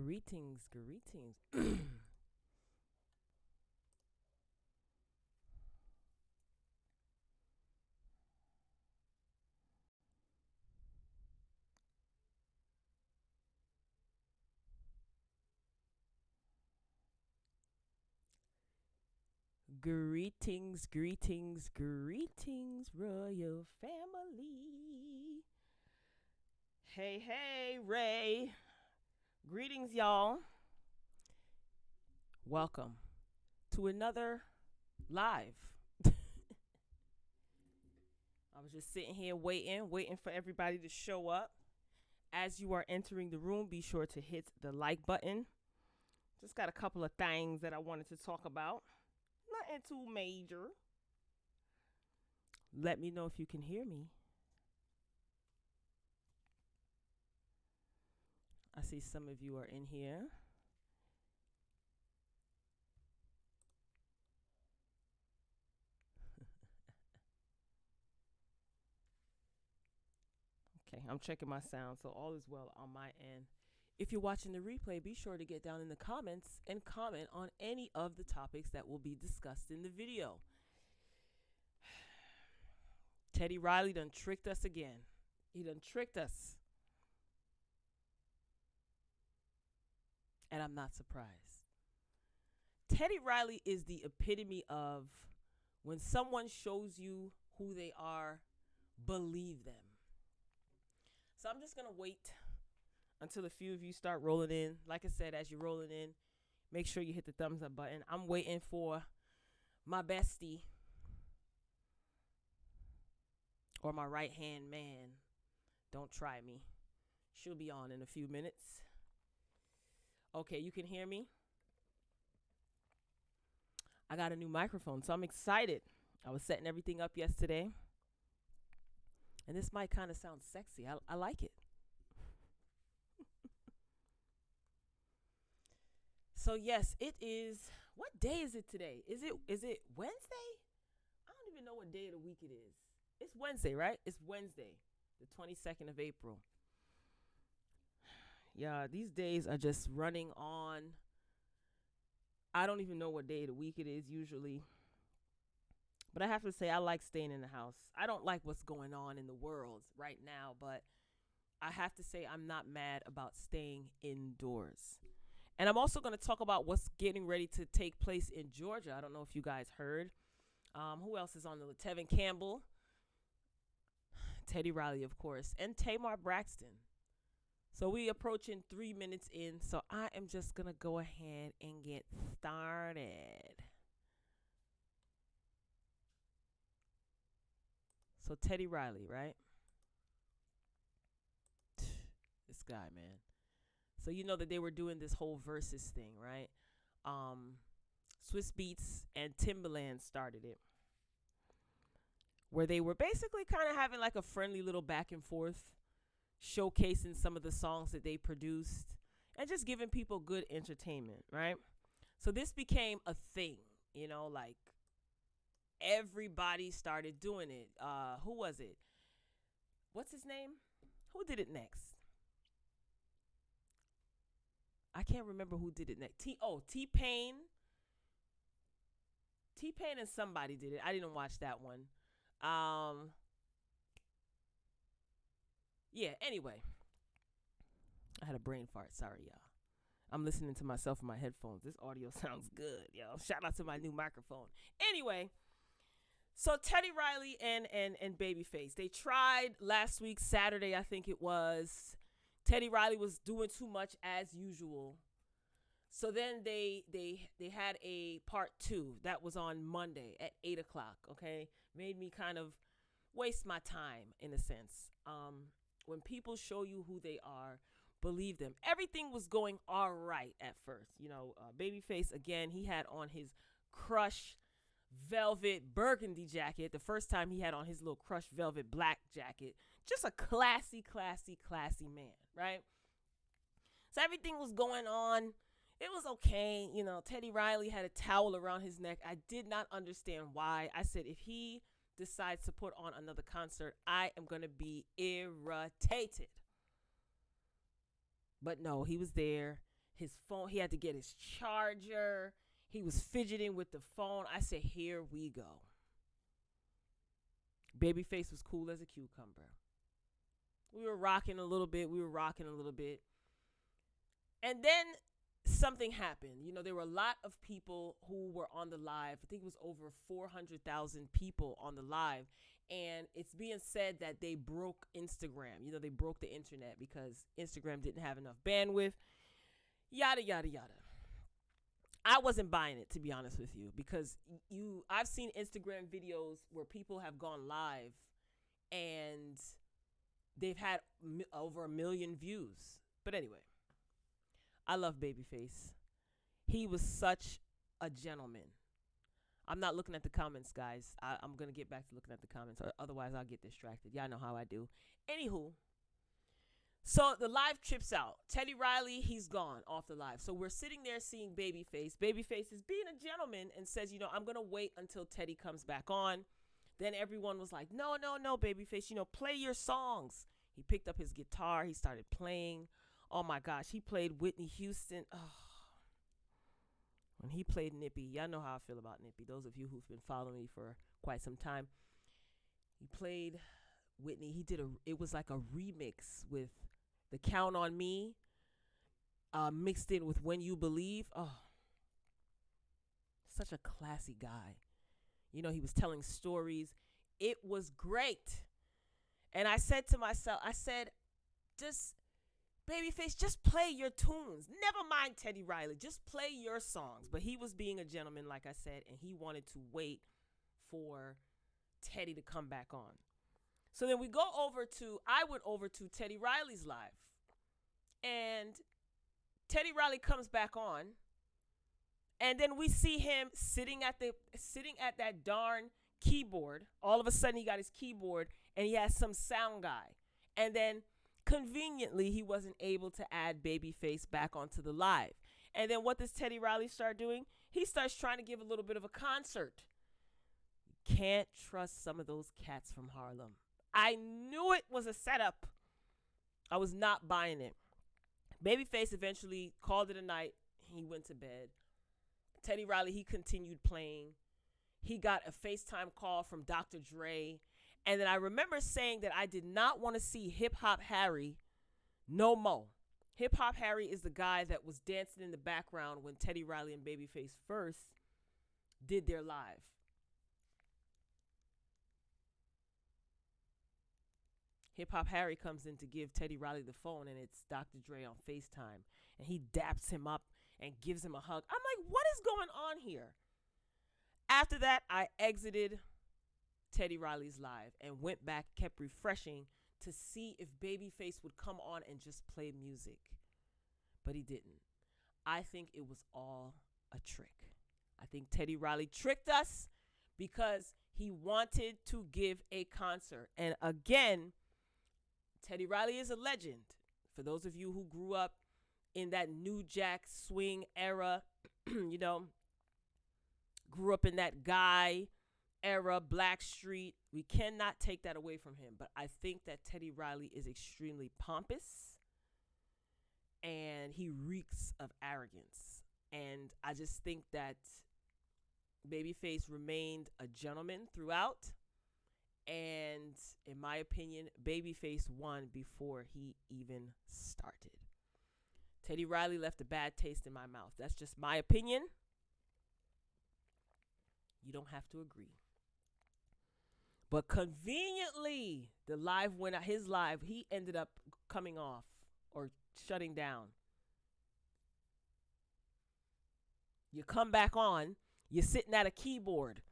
Greetings, greetings. Greetings, greetings, greetings, royal family. Hey, hey, Ray. Greetings, y'all. Welcome to another live. I was just sitting here waiting for everybody to show up. As you are entering the room, be sure to hit the like button. Just got a couple of things that I wanted to talk about. Nothing too major. Let me know if you can hear me. I see some of you are in here. Okay, I'm checking my sound, so all is well on my end. If you're watching the replay, be sure to get down in the comments and comment on any of the topics that will be discussed in the video. Teddy Riley done tricked us again. He done tricked us. And I'm not surprised. Teddy Riley is the epitome of when someone shows you who they are, believe them. So I'm just going to wait until a few of you start rolling in. Like I said, as you're rolling in, make sure you hit the thumbs up button. I'm waiting for my bestie or my right-hand man. Don't try me. She'll be on in a few minutes. Okay, you can hear me? I got a new microphone, so I'm excited. I was setting everything up yesterday. And this mic kind of sounds sexy. I like it. So yes, it is. What day is it today? Is it Wednesday? I don't even know what day of the week it is. It's Wednesday, right? It's Wednesday, the 22nd of April. Yeah, these days are just running on. I don't even know what day of the week it is usually. But I have to say, I like staying in the house. I don't like what's going on in the world right now, but I have to say I'm not mad about staying indoors. And I'm also going to talk about what's getting ready to take place in Georgia. I don't know if you guys heard. Who else is on the TEVIN Campbell? Teddy Riley, of course, and TAMAR Braxton. So we approaching 3 minutes in, so I am just going to go ahead and get started. So Teddy Riley, right? This guy, man. So you know that they were doing this whole versus thing, right? Swiss Beats and Timbaland started it, where they were basically kind of having like a friendly little back and forth, showcasing some of the songs that they produced and just giving people good entertainment, right? So this became a thing, you know, like everybody started doing it. Who was it? What's his name? Who did it next? I can't remember who did it next. T-Pain. T-Pain and somebody did it. I didn't watch that one. Yeah, anyway. I had a brain fart. Sorry, y'all. I'm listening to myself in my headphones. This audio sounds good, yo. Shout out to my new microphone. Anyway, so Teddy Riley and Babyface, they tried last week, Saturday, I think it was. Teddy Riley was doing too much as usual. So then they had a part 2 that was on Monday at 8 o'clock, okay? Made me kind of waste my time in a sense. When people show you who they are, believe them. Everything was going all right at first. You know, Babyface, again, he had on his crushed velvet burgundy jacket. The first time he had on his little crushed velvet black jacket. Just a classy man, right? So everything was going on. It was okay. You know, Teddy Riley had a towel around his neck. I did not understand why. I said, if he decides to put on another concert, I am going to be irritated. But no, he was there. His phone, he had to get his charger. He was fidgeting with the phone. I said, here we go. Babyface was cool as a cucumber. We were rocking a little bit. And then something happened. You know, there were a lot of people who were on the live. I think it was over 400,000 people on the live. And it's being said that they broke Instagram. You know, they broke the internet because Instagram didn't have enough bandwidth. Yada, yada, yada. I wasn't buying it, to be honest with you, because I've seen Instagram videos where people have gone live and they've had over 1 million views. But anyway, I love Babyface. He was such a gentleman. I'm not looking at the comments, guys. I'm going to get back to looking at the comments, or otherwise I'll get distracted. Y'all know how I do. Anywho, so the live trips out. Teddy Riley, he's gone off the live. So we're sitting there seeing Babyface. Babyface is being a gentleman and says, you know, I'm going to wait until Teddy comes back on. Then everyone was like, no, Babyface, you know, play your songs. He picked up his guitar. He started playing. Oh, my gosh. He played Whitney Houston. Oh. When he played Nippy, y'all know how I feel about Nippy. Those of you who've been following me for quite some time. He played Whitney. It was like a remix with The Count on Me, mixed in with When You Believe. Oh, such a classy guy. You know, he was telling stories. It was great. And I said to myself, just Babyface, just play your tunes. Never mind Teddy Riley. Just play your songs. But he was being a gentleman, like I said, and he wanted to wait for Teddy to come back on. So then I went over to Teddy Riley's live. And Teddy Riley comes back on. And then we see him sitting at that darn keyboard. All of a sudden he got his keyboard and he has some sound guy. And then conveniently, he wasn't able to add Babyface back onto the live. And then what does Teddy Riley start doing? He starts trying to give a little bit of a concert. You can't trust some of those cats from Harlem. I knew it was a setup. I was not buying it. Babyface eventually called it a night. He went to bed. Teddy Riley, he continued playing. He got a FaceTime call from Dr. Dre. And then I remember saying that I did not want to see Hip Hop Harry no more. Hip Hop Harry is the guy that was dancing in the background when Teddy Riley and Babyface first did their live. Hip Hop Harry comes in to give Teddy Riley the phone, and it's Dr. Dre on FaceTime. And he daps him up and gives him a hug. I'm like, what is going on here? After that, I exited Teddy Riley's live and went back, kept refreshing to see if Babyface would come on and just play music. But he didn't. I think it was all a trick. I think Teddy Riley tricked us because he wanted to give a concert. And again, Teddy Riley is a legend. For those of you who grew up in that New Jack Swing era, you know, grew up in that Guy era, Blackstreet, we cannot take that away from him. But I think that Teddy Riley is extremely pompous and he reeks of arrogance. And I just think that Babyface remained a gentleman throughout. And in my opinion, Babyface won before he even started. Teddy Riley left a bad taste in my mouth. That's just my opinion. You don't have to agree. But conveniently, the live went out. His live, he ended up coming off or shutting down. You come back on, you're sitting at a keyboard,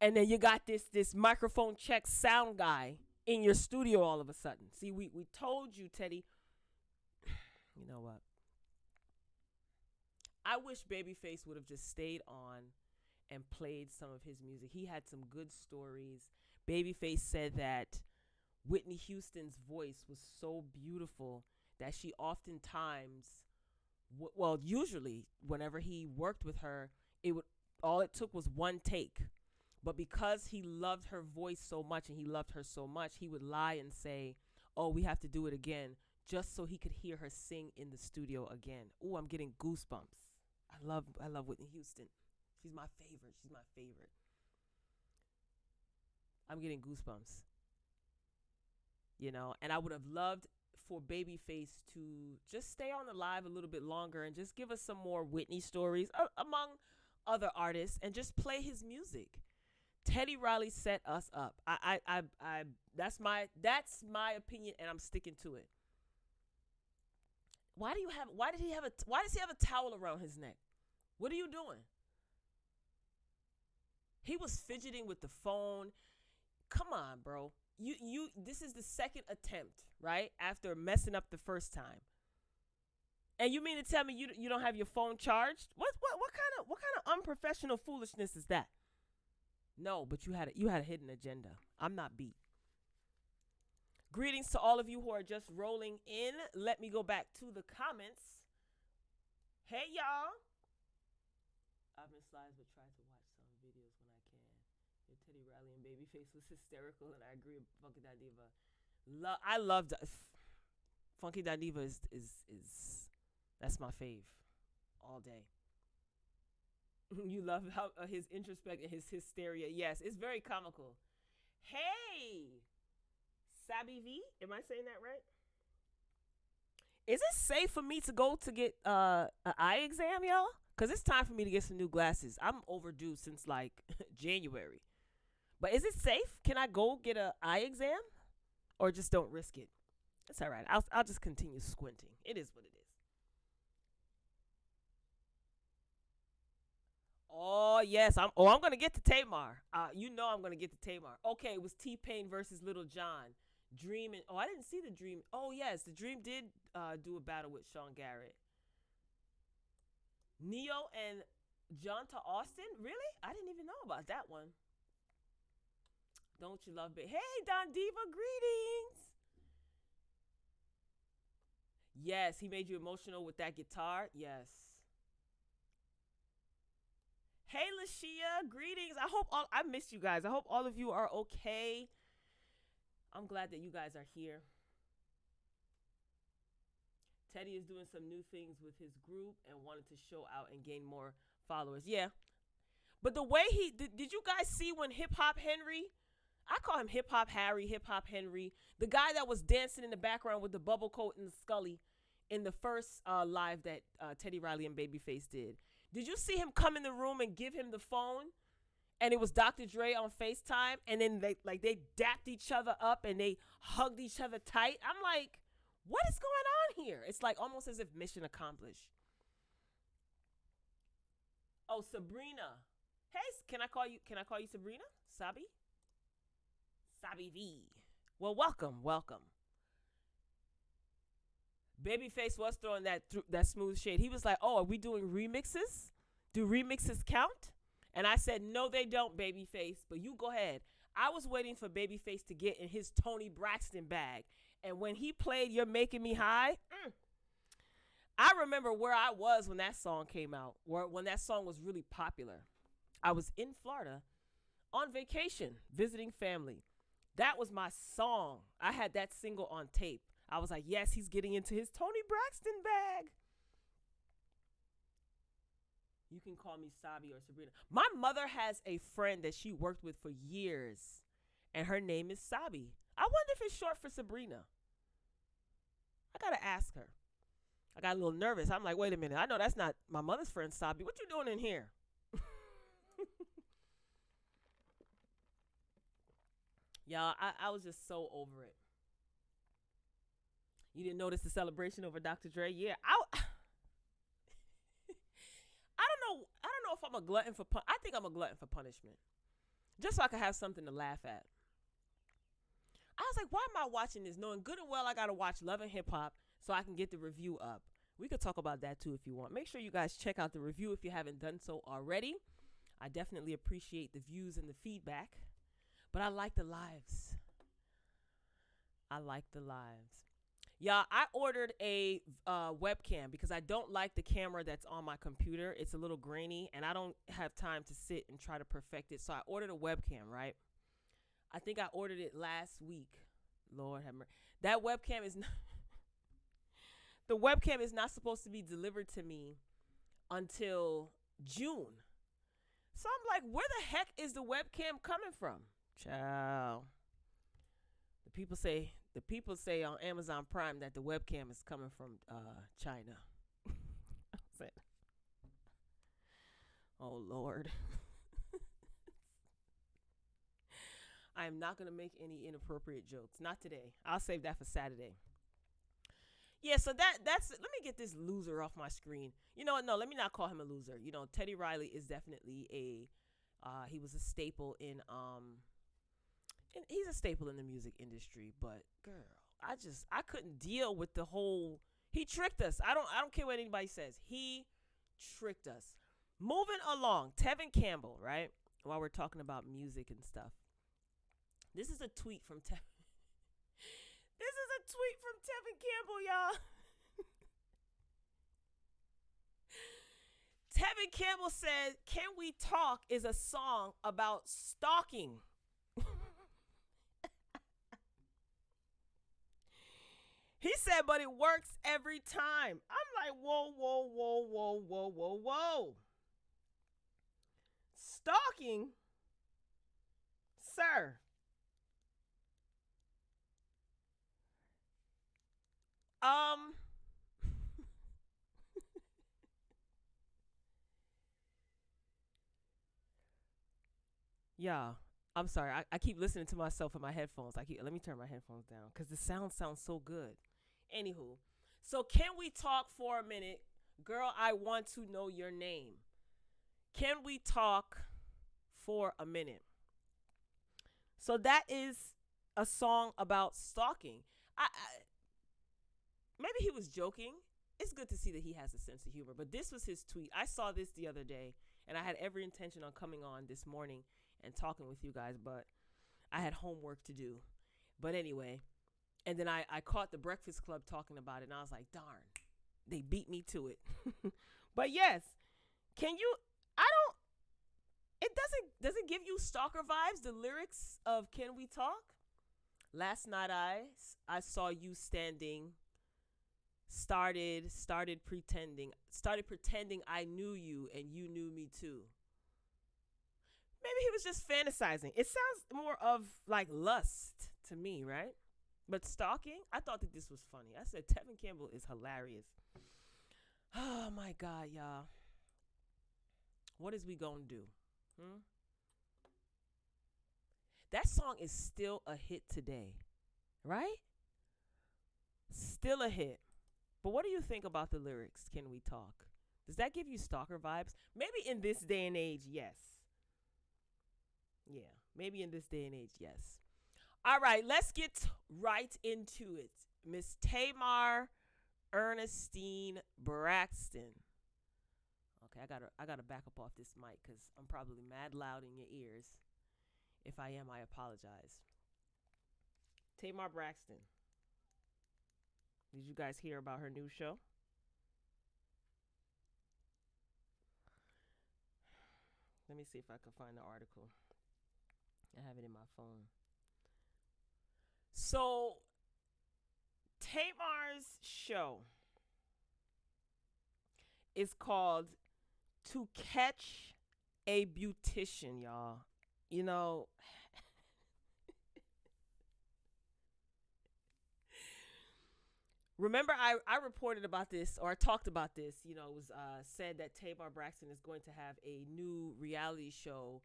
and then you got this microphone check sound guy in your studio all of a sudden. See, we told you, Teddy. You know what? I wish Babyface would have just stayed on and played some of his music. He had some good stories. Babyface said that Whitney Houston's voice was so beautiful that she oftentimes, usually whenever he worked with her, all it took was one take. But because he loved her voice so much and he loved her so much, he would lie and say, oh, we have to do it again just so he could hear her sing in the studio again. Ooh, I'm getting goosebumps. I love Whitney Houston. She's my favorite. She's my favorite. I'm getting goosebumps. And I would have loved for Babyface to just stay on the live a little bit longer and just give us some more Whitney stories among other artists and just play his music. Teddy Riley set us up. That's my opinion, and I'm sticking to it. Why does he have a towel around his neck? What are you doing? He was fidgeting with the phone. Come on, bro. This is the second attempt, right? After messing up the first time. And you mean to tell me you don't have your phone charged? What kind of unprofessional foolishness is that? No, but you had a hidden agenda. I'm not beat. Greetings to all of you who are just rolling in. Let me go back to the comments. Hey, y'all. I've been slides, but try to watch some videos when I can. Your Teddy Riley and Babyface was hysterical, and I agree with Funky Diva. I loved Funky Diva is that's my fave all day. You love how his introspect and his hysteria. Yes, it's very comical. Hey, Sabi V, am I saying that right? Is it safe for me to go to get an eye exam, y'all? Because it's time for me to get some new glasses. I'm overdue since like January. But is it safe? Can I go get an eye exam? Or just don't risk it? It's all right. I'll just continue squinting. It is what it is. Oh, yes. I'm going to get to Tamar. I'm going to get to Tamar. Okay, it was T-Pain versus Little John. Dream and I didn't see the Dream. Oh, yes, the Dream did do a battle with Sean Garrett. Neo and John to Austin? Really? I didn't even know about that one. Don't you love it? Hey, Don Diva, greetings. Yes, he made you emotional with that guitar. Yes. Hey, Lashia, greetings. I missed you guys. I hope all of you are okay. I'm glad that you guys are here. Teddy is doing some new things with his group and wanted to show out and gain more followers. Yeah. But the way did you guys see when Hip Hop Henry, I call him Hip Hop Harry, Hip Hop Henry, the guy that was dancing in the background with the bubble coat and the Scully in the first live that Teddy Riley and Babyface did. Did you see him come in the room and give him the phone? And it was Dr. Dre on FaceTime, and then they dapped each other up and they hugged each other tight. I'm like, what is going on here? It's like almost as if mission accomplished. Oh, Sabrina. Hey, can I call you Sabrina? Sabi V. Well, welcome. Babyface was throwing that smooth shade. He was like, "Oh, are we doing remixes? Do remixes count?" And I said, "No, they don't, Babyface. But you go ahead." I was waiting for Babyface to get in his Tony Braxton bag, and when he played "You're Making Me High," I remember where I was when that song came out, when that song was really popular. I was in Florida on vacation visiting family. That was my song. I had that single on tape. I was like, yes, he's getting into his Tony Braxton bag. You can call me Sabi or Sabrina. My mother has a friend that she worked with for years, and her name is Sabi. I wonder if it's short for Sabrina. I got to ask her. I got a little nervous. I'm like, wait a minute. I know that's not my mother's friend, Sabi. What you doing in here? Y'all, I was just so over it. You didn't notice the celebration over Dr. Dre? Yeah, I don't know if I'm a glutton for I think I'm a glutton for punishment. Just so I can have something to laugh at. I was like, why am I watching this knowing good and well I got to watch Love and Hip Hop so I can get the review up? We could talk about that too if you want. Make sure you guys check out the review if you haven't done so already. I definitely appreciate the views and the feedback. But I like the lives. Yeah, I ordered a webcam because I don't like the camera that's on my computer. It's a little grainy, and I don't have time to sit and try to perfect it. So I ordered a webcam, right? I think I ordered it last week. Lord have mercy. That webcam is not The webcam is not supposed to be delivered to me until June. So I'm like, where the heck is the webcam coming from? Ciao. The people say on Amazon Prime that the webcam is coming from China. I said, oh Lord. I am not gonna make any inappropriate jokes. Not today. I'll save that for Saturday. Yeah, so that's let me get this loser off my screen. You know what? No, let me not call him a loser. You know, Teddy Riley is definitely he was a staple he's a staple in the music industry, but girl, I couldn't deal with the whole he tricked us. I don't care what anybody says. He tricked us. Moving along, Tevin Campbell, right? While we're talking about music and stuff. This is a tweet from Tevin. This is a tweet from Tevin Campbell, y'all. Tevin Campbell said, "Can We Talk" is a song about stalking. He said, but it works every time. I'm like, whoa, whoa, whoa, whoa, whoa, whoa, whoa. Stalking? Sir. Um, yeah. I'm sorry. I keep listening to myself in my headphones. Let me turn my headphones down because the sound sounds so good. Anywho, so can we talk for a minute? Girl, I want to know your name. Can we talk for a minute? So that is a song about stalking. Maybe he was joking. It's good to see that he has a sense of humor, but this was his tweet. I saw this the other day, and I had every intention on coming on this morning and talking with you guys, but I had homework to do. But anyway, and then I caught the Breakfast Club talking about it, and I was like, darn, they beat me to it. But yes, can you, I don't, it doesn't give you stalker vibes, the lyrics of Can We Talk? Last night I saw you standing, started pretending I knew you and you knew me too. Maybe he was just fantasizing. It sounds more of like lust to me, right? But stalking, I thought that this was funny. I said Tevin Campbell is hilarious. Oh my God, y'all. What is we gonna do? Hmm? That song is still a hit today, right? Still a hit. But what do you think about the lyrics? Can we talk? Does that give you stalker vibes? Maybe in this day and age, yes. Yeah, maybe in this day and age, yes. All right, let's get right into it. Miss Tamar Ernestine Braxton. Okay, I gotta back up off this mic because I'm probably mad loud in your ears. If I am, I apologize. Tamar Braxton. Did you guys hear about her new show? Let me see if I can find the article. I have it in my phone. So, Tamar's show is called To Catch a Beautician, y'all. You know, remember I reported about this, or I talked about this. You know, it was said that Tamar Braxton is going to have a new reality show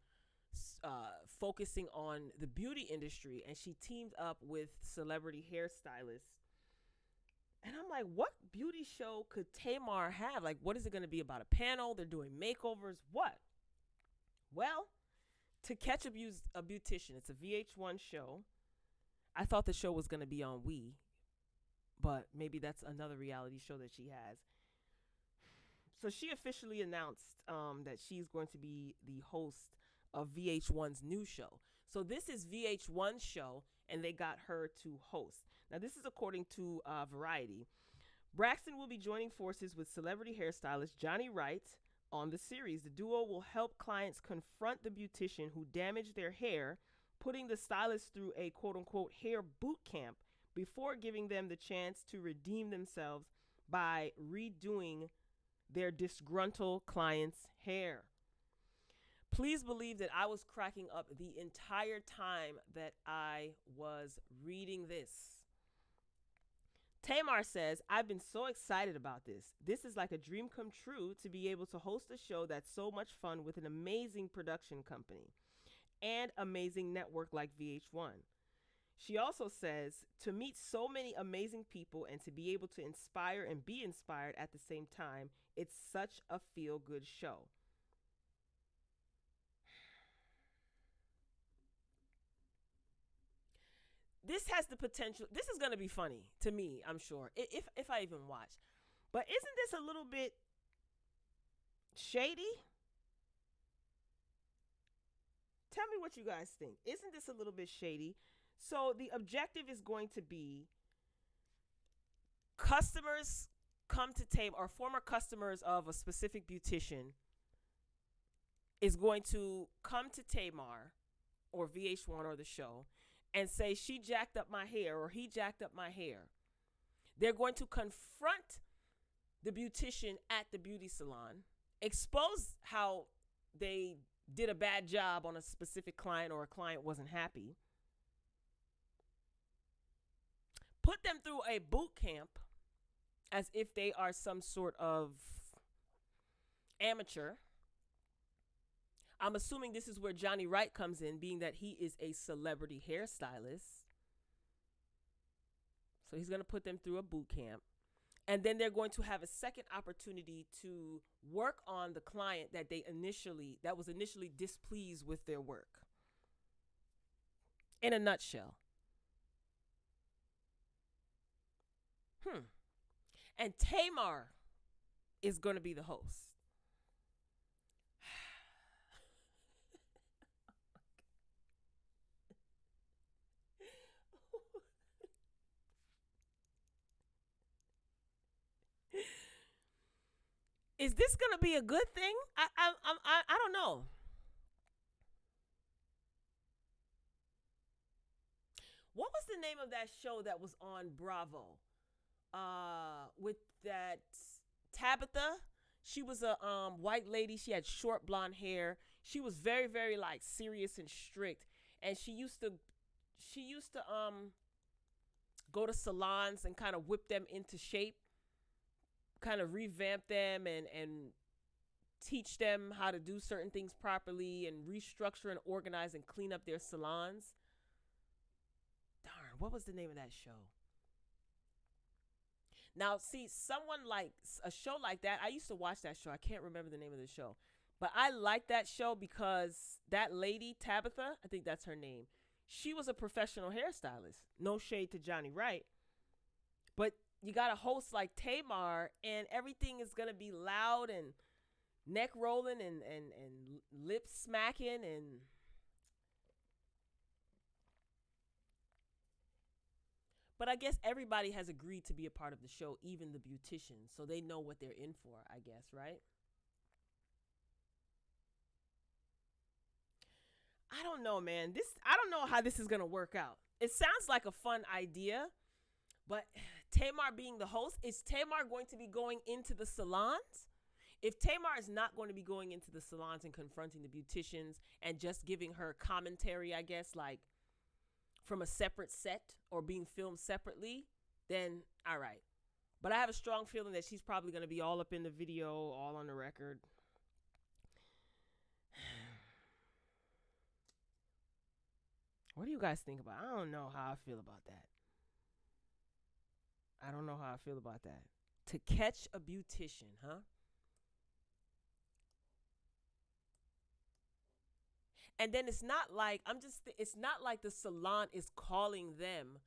focusing on the beauty industry, and she teamed up with celebrity hairstylists. And I'm like, what beauty show could Tamar have? Like, what is it going to be about? A panel? They're doing makeovers? What? Well, To Catch a Beautician. It's a VH1 show. I thought the show was going to be on We, but maybe that's another reality show that she has. So she officially announced that she's going to be the host of VH1's new show. So this is VH1's show, and they got her to host. Now, this is according to Variety. Braxton will be joining forces with celebrity hairstylist Johnny Wright on the series. The duo will help clients confront the beautician who damaged their hair, putting the stylist through a quote-unquote hair boot camp before giving them the chance to redeem themselves by redoing their disgruntled client's hair. Please believe that I was cracking up the entire time that I was reading this. Tamar says, I've been so excited about this. This is like a dream come true to be able to host a show that's so much fun with an amazing production company and amazing network like VH1. She also says, to meet so many amazing people and to be able to inspire and be inspired at the same time, it's such a feel-good show. This has the potential. This is going to be funny to me, I'm sure, if I even watch. But isn't this a little bit shady? Tell me what you guys think. Isn't this a little bit shady? So the objective is going to be customers come to Tamar, or former customers of a specific beautician is going to come to Tamar or VH1 or the show and say, she jacked up my hair or he jacked up my hair. They're going to confront the beautician at the beauty salon, expose how they did a bad job on a specific client or a client wasn't happy, put them through a boot camp as if they are some sort of amateur. I'm assuming this is where Johnny Wright comes in, being that he is a celebrity hairstylist. So he's going to put them through a boot camp. And then they're going to have a second opportunity to work on the client that was initially displeased with their work. In a nutshell. And Tamar is going to be the host. Is this going to be a good thing? I don't know. What was the name of that show that was on Bravo? With that Tabitha. She was a white lady. She had short blonde hair. She was very, very like serious and strict. And she used to go to salons and kind of whip them into shape, kind of revamp them and teach them how to do certain things properly and restructure and organize and clean up their salons. Darn, what was the name of that show? Now, see, someone like a show like that, I used to watch that show. I can't remember the name of the show. But I like that show because that lady, Tabitha, I think that's her name, she was a professional hairstylist. No shade to Johnny Wright. But you got a host like Tamar, and everything is going to be loud and neck rolling and lip smacking and... But I guess everybody has agreed to be a part of the show, even the beauticians, so they know what they're in for, I guess, right? I don't know, man. I don't know how this is going to work out. It sounds like a fun idea, but Tamar being the host, is Tamar going to be going into the salons? If Tamar is not going to be going into the salons and confronting the beauticians and just giving her commentary, I guess, like from a separate set or being filmed separately, then all right. But I have a strong feeling that she's probably going to be all up in the video, all on the record. What do you guys think about it? I don't know how I feel about that. I don't know how I feel about that. To catch a beautician, huh? And then it's not like it's not like the salon is calling them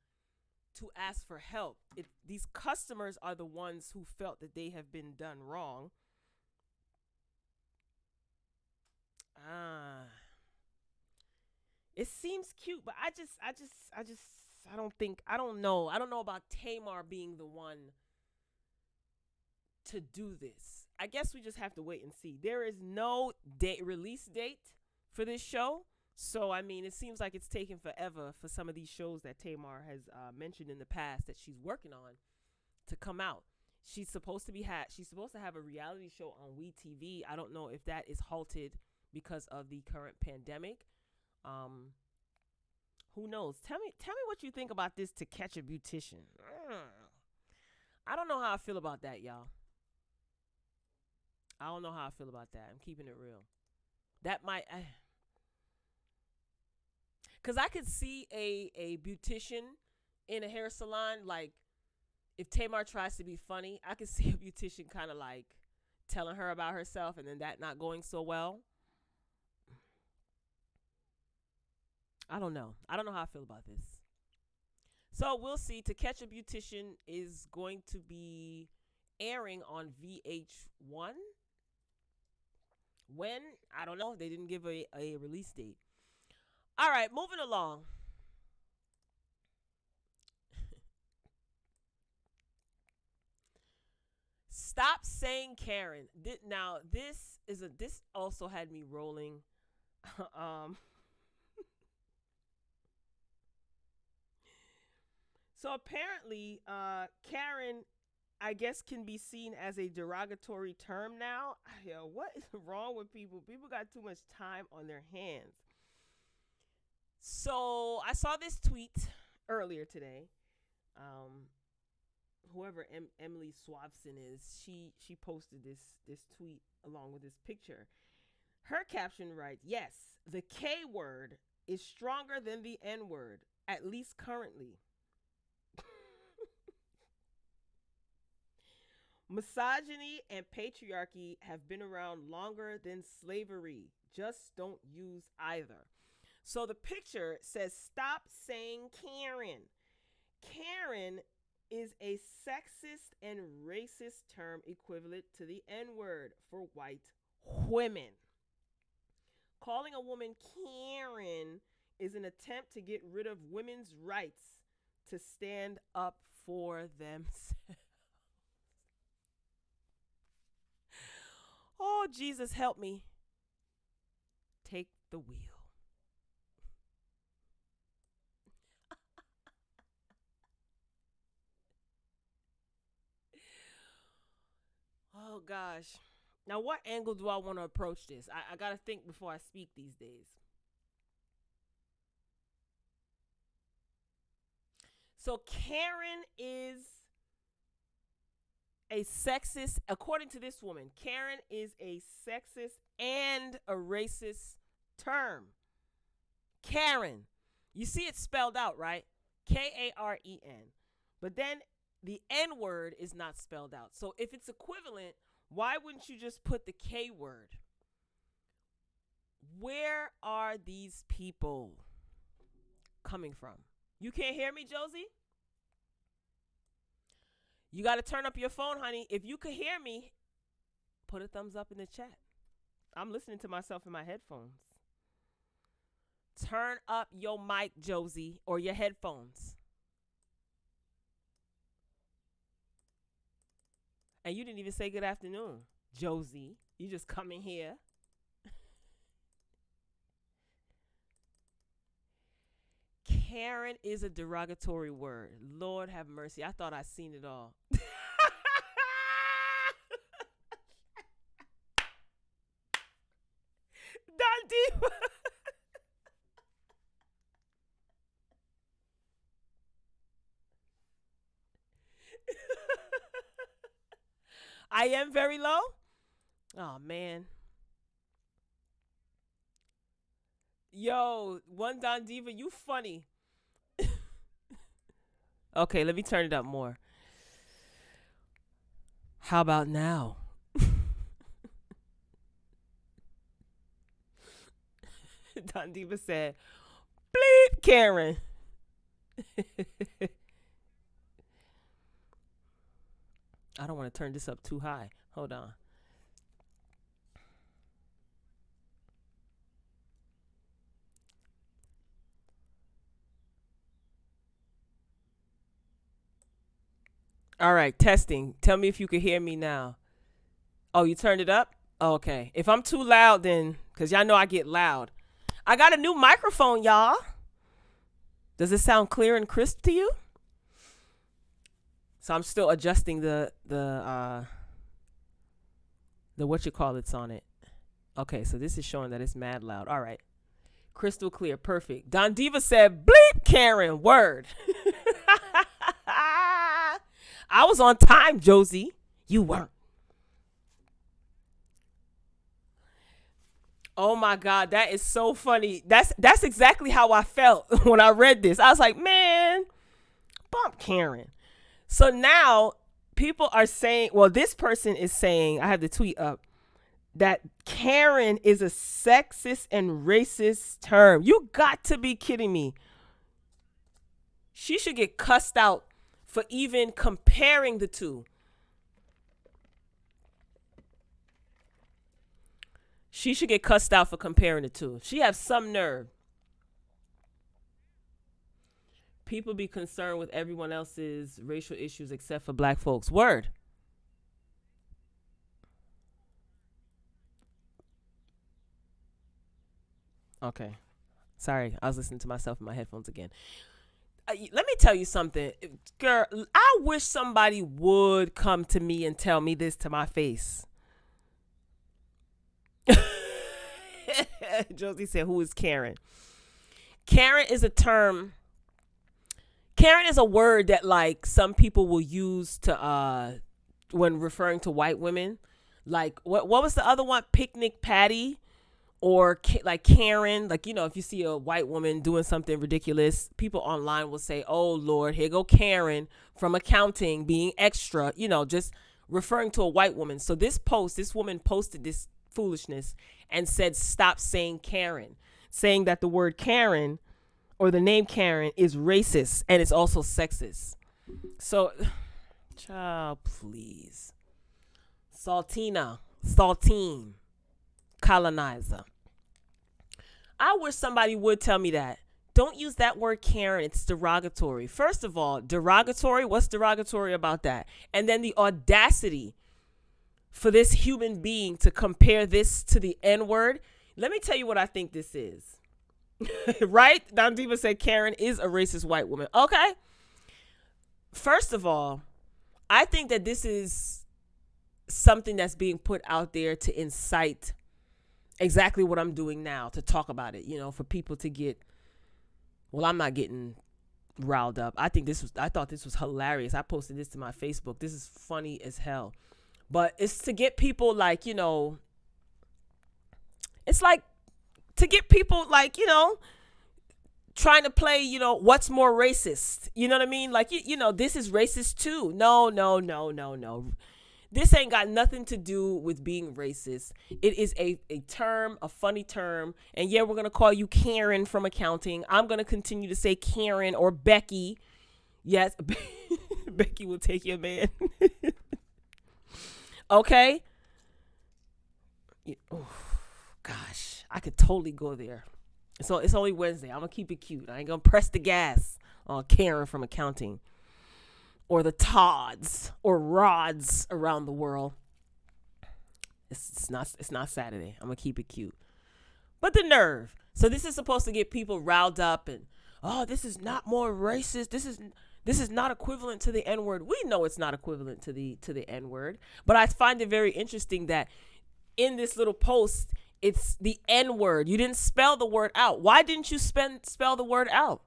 to ask for help. These customers are the ones who felt that they have been done wrong. It seems cute, but I don't know. I don't know about Tamar being the one to do this. I guess we just have to wait and see. There is no release date for this show. So, I mean, it seems like it's taken forever for some of these shows that Tamar has mentioned in the past that she's working on to come out. She's supposed to have a reality show on WeTV. I don't know if that is halted because of the current pandemic. Who knows? Tell me what you think about this To Catch a Beautician. I don't know how I feel about that, y'all. I don't know how I feel about that. I'm keeping it real. That might, cause I could see a beautician in a hair salon. Like if Tamar tries to be funny, I could see a beautician kind of like telling her about herself, and then that not going so well. I don't know. I don't know how I feel about this. So we'll see. To Catch a Beautician is going to be airing on VH1. When? I don't know. They didn't give a release date. All right, moving along. Stop saying Karen. Now, this also had me rolling. So apparently, Karen, I guess, can be seen as a derogatory term now. Yo, what is wrong with people? People got too much time on their hands. So I saw this tweet earlier today. Whoever Emily Swabson is, she posted this tweet along with this picture. Her caption writes, "Yes, the K word is stronger than the N word, at least currently. Misogyny and patriarchy have been around longer than slavery. Just don't use either." So the picture says, "Stop saying Karen." Karen is a sexist and racist term equivalent to the N-word for white women. Calling a woman Karen is an attempt to get rid of women's rights to stand up for themselves. Oh, Jesus, help me. Take the wheel. Oh, gosh. Now, what angle do I want to approach this? I got to think before I speak these days. So, Karen is a sexist, according to this woman, Karen is a sexist and a racist term. Karen. You see it spelled out, right? Karen. But then the N word is not spelled out. So if it's equivalent, why wouldn't you just put the K word? Where are these people coming from? You can't hear me, Josie? You got to turn up your phone, honey. If you could hear me, put a thumbs up in the chat. I'm listening to myself in my headphones. Turn up your mic, Josie, or your headphones. And you didn't even say good afternoon, Josie. You just come in here. Karen is a derogatory word. Lord have mercy. I thought I seen it all. Don Diva. I am very low? Oh, man. Yo, one Don Diva, you funny. Okay, let me turn it up more. How about now? Don Diva said, bleep, Karen. I don't want to turn this up too high. Hold on. All right, testing. Tell me if you can hear me now. Oh, you turned it up? Okay. If I'm too loud, then, because y'all know I get loud. I got a new microphone, y'all. Does it sound clear and crisp to you? So I'm still adjusting the what you call it's on it. Okay, so this is showing that it's mad loud. All right. Crystal clear. Perfect. Don Diva said, bleep Karen. Word. I was on time, Josie. You weren't. Oh my God, that is so funny. That's exactly how I felt when I read this. I was like, man, bump Karen. So now people are saying, well, this person is saying, I have the tweet up, that Karen is a sexist and racist term. You got to be kidding me. She should get cussed out for even comparing the two. She should get cussed out for comparing the two. She has some nerve. People be concerned with everyone else's racial issues except for black folks. Word. Okay. Sorry, I was listening to myself in my headphones again. Let me tell you something. Girl, I wish somebody would come to me and tell me this to my face. Josie said, who is Karen? Karen is a term. Karen is a word that like some people will use to when referring to white women. Like what was the other one? Picnic Patty, or like Karen. Like, you know, if you see a white woman doing something ridiculous, people online will say, oh Lord, here go Karen from accounting being extra, you know, just referring to a white woman. So this woman posted this foolishness and said, stop saying Karen, saying that the word Karen or the name Karen is racist and it's also sexist. So, child, please. Saltine, colonizer. I wish somebody would tell me that. Don't use that word Karen. It's derogatory. First of all, derogatory. What's derogatory about that? And then the audacity for this human being to compare this to the N-word. Let me tell you what I think this is. Right? Don Diva said Karen is a racist white woman. Okay. First of all, I think that this is something that's being put out there to incite exactly what I'm doing now, to talk about it, you know, for people to get, well, I'm not getting riled up. I thought this was hilarious. I posted this to my Facebook. This is funny as hell. But it's to get people like, you know, it's like to get people like, you know, trying to play, you know, what's more racist? You know what I mean? Like, you know, this is racist too. No. This ain't got nothing to do with being racist. It is a term, a funny term. And yeah, we're going to call you Karen from accounting. I'm going to continue to say Karen or Becky. Yes, Becky will take your man. Okay. Oh, gosh, I could totally go there. So it's only Wednesday. I'm going to keep it cute. I ain't going to press the gas on Karen from accounting. Or the Todds or Rods around the world. It's not Saturday. I'm gonna keep it cute. But the nerve. So this is supposed to get people riled up and, oh, this is not more racist. This is not equivalent to the N-word. We know it's not equivalent to the N-word. But I find it very interesting that in this little post, it's the N-word. You didn't spell the word out. Why didn't you spell the word out?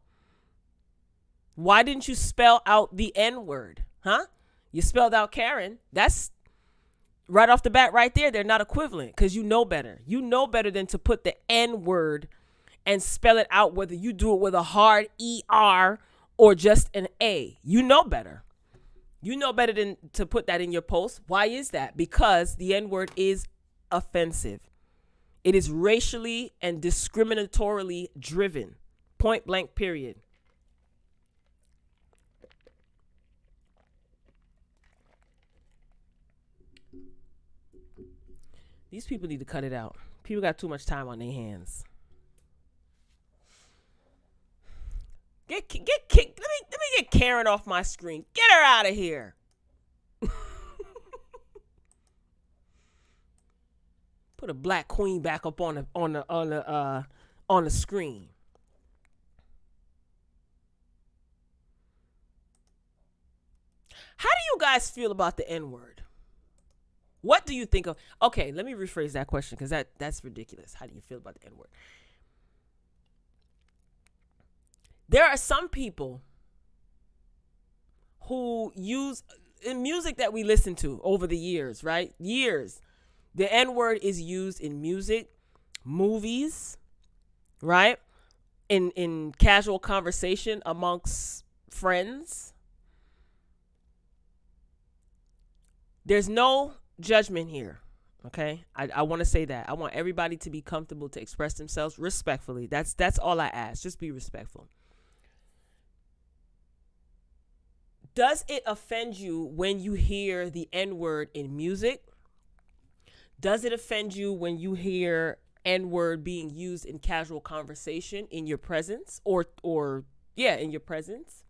Why didn't you spell out the N-word? Huh? You spelled out Karen. That's right off the bat right there. They're not equivalent because you know better. You know better than to put the N-word and spell it out, whether you do it with a hard E-R or just an A. You know better. You know better than to put that in your post. Why is that? Because the N-word is offensive. It is racially and discriminatorily driven. Point blank, period. These people need to cut it out. People got too much time on their hands. Get let me get Karen off my screen. Get her out of here. Put a black queen back up on the screen. How guys feel about the N-word? What do you think of? Okay, let me rephrase that question because that's ridiculous. How do you feel about the N-word? There are some people who use in music that we listen to over the years, right? Years. The N-word is used in music, movies, right? In casual conversation amongst friends. There's no judgment here, okay? I want to say that. I want everybody to be comfortable to express themselves respectfully. That's all I ask. Just be respectful. Does it offend you when you hear the N-word in music? Does it offend you when you hear N-word being used in casual conversation in your presence or in your presence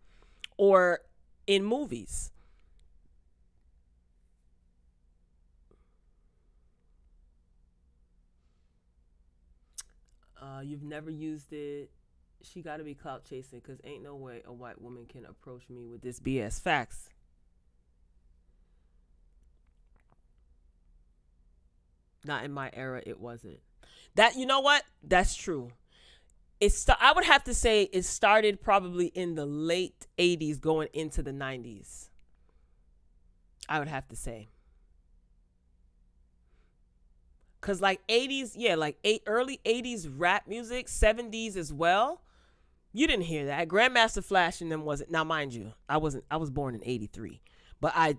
or in movies? You've never used it. She got to be clout chasing because ain't no way a white woman can approach me with this BS. Facts. Not in my era, it wasn't. That, you know what? That's true. I would have to say it started probably in the late 80s going into the 90s. I would have to say. Cause like 80s, early 80s rap music, 70s as well. You didn't hear that. Grandmaster Flash and them wasn't. Now, mind you, I was born in 83, but I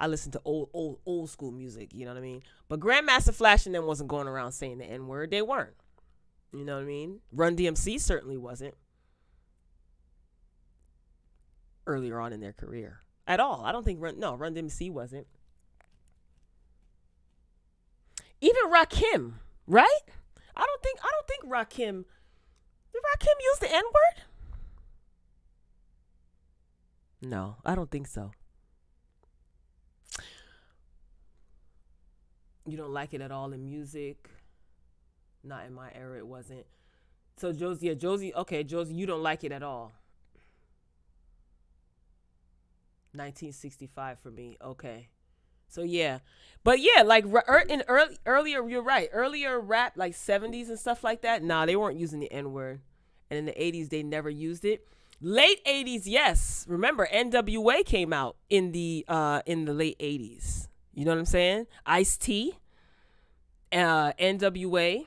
listened to old school music. You know what I mean? But Grandmaster Flash and them wasn't going around saying the N-word. They weren't. You know what I mean? Run DMC certainly wasn't. Earlier on in their career, at all. I don't think Run DMC wasn't. Even Rakim, right? I don't think Rakim. Did Rakim use the N-word? No, I don't think so. You don't like it at all in music? Not in my era, it wasn't. So Josie, okay, Josie, you don't like it at all. 1965 for me, okay. So yeah, but yeah, like earlier, you're right. Earlier rap, like 70s and stuff like that. Nah, they weren't using the N-word, and in the 80s they never used it. Late 80s, yes. Remember, NWA came out in the late 80s. You know what I'm saying? Ice-T, NWA.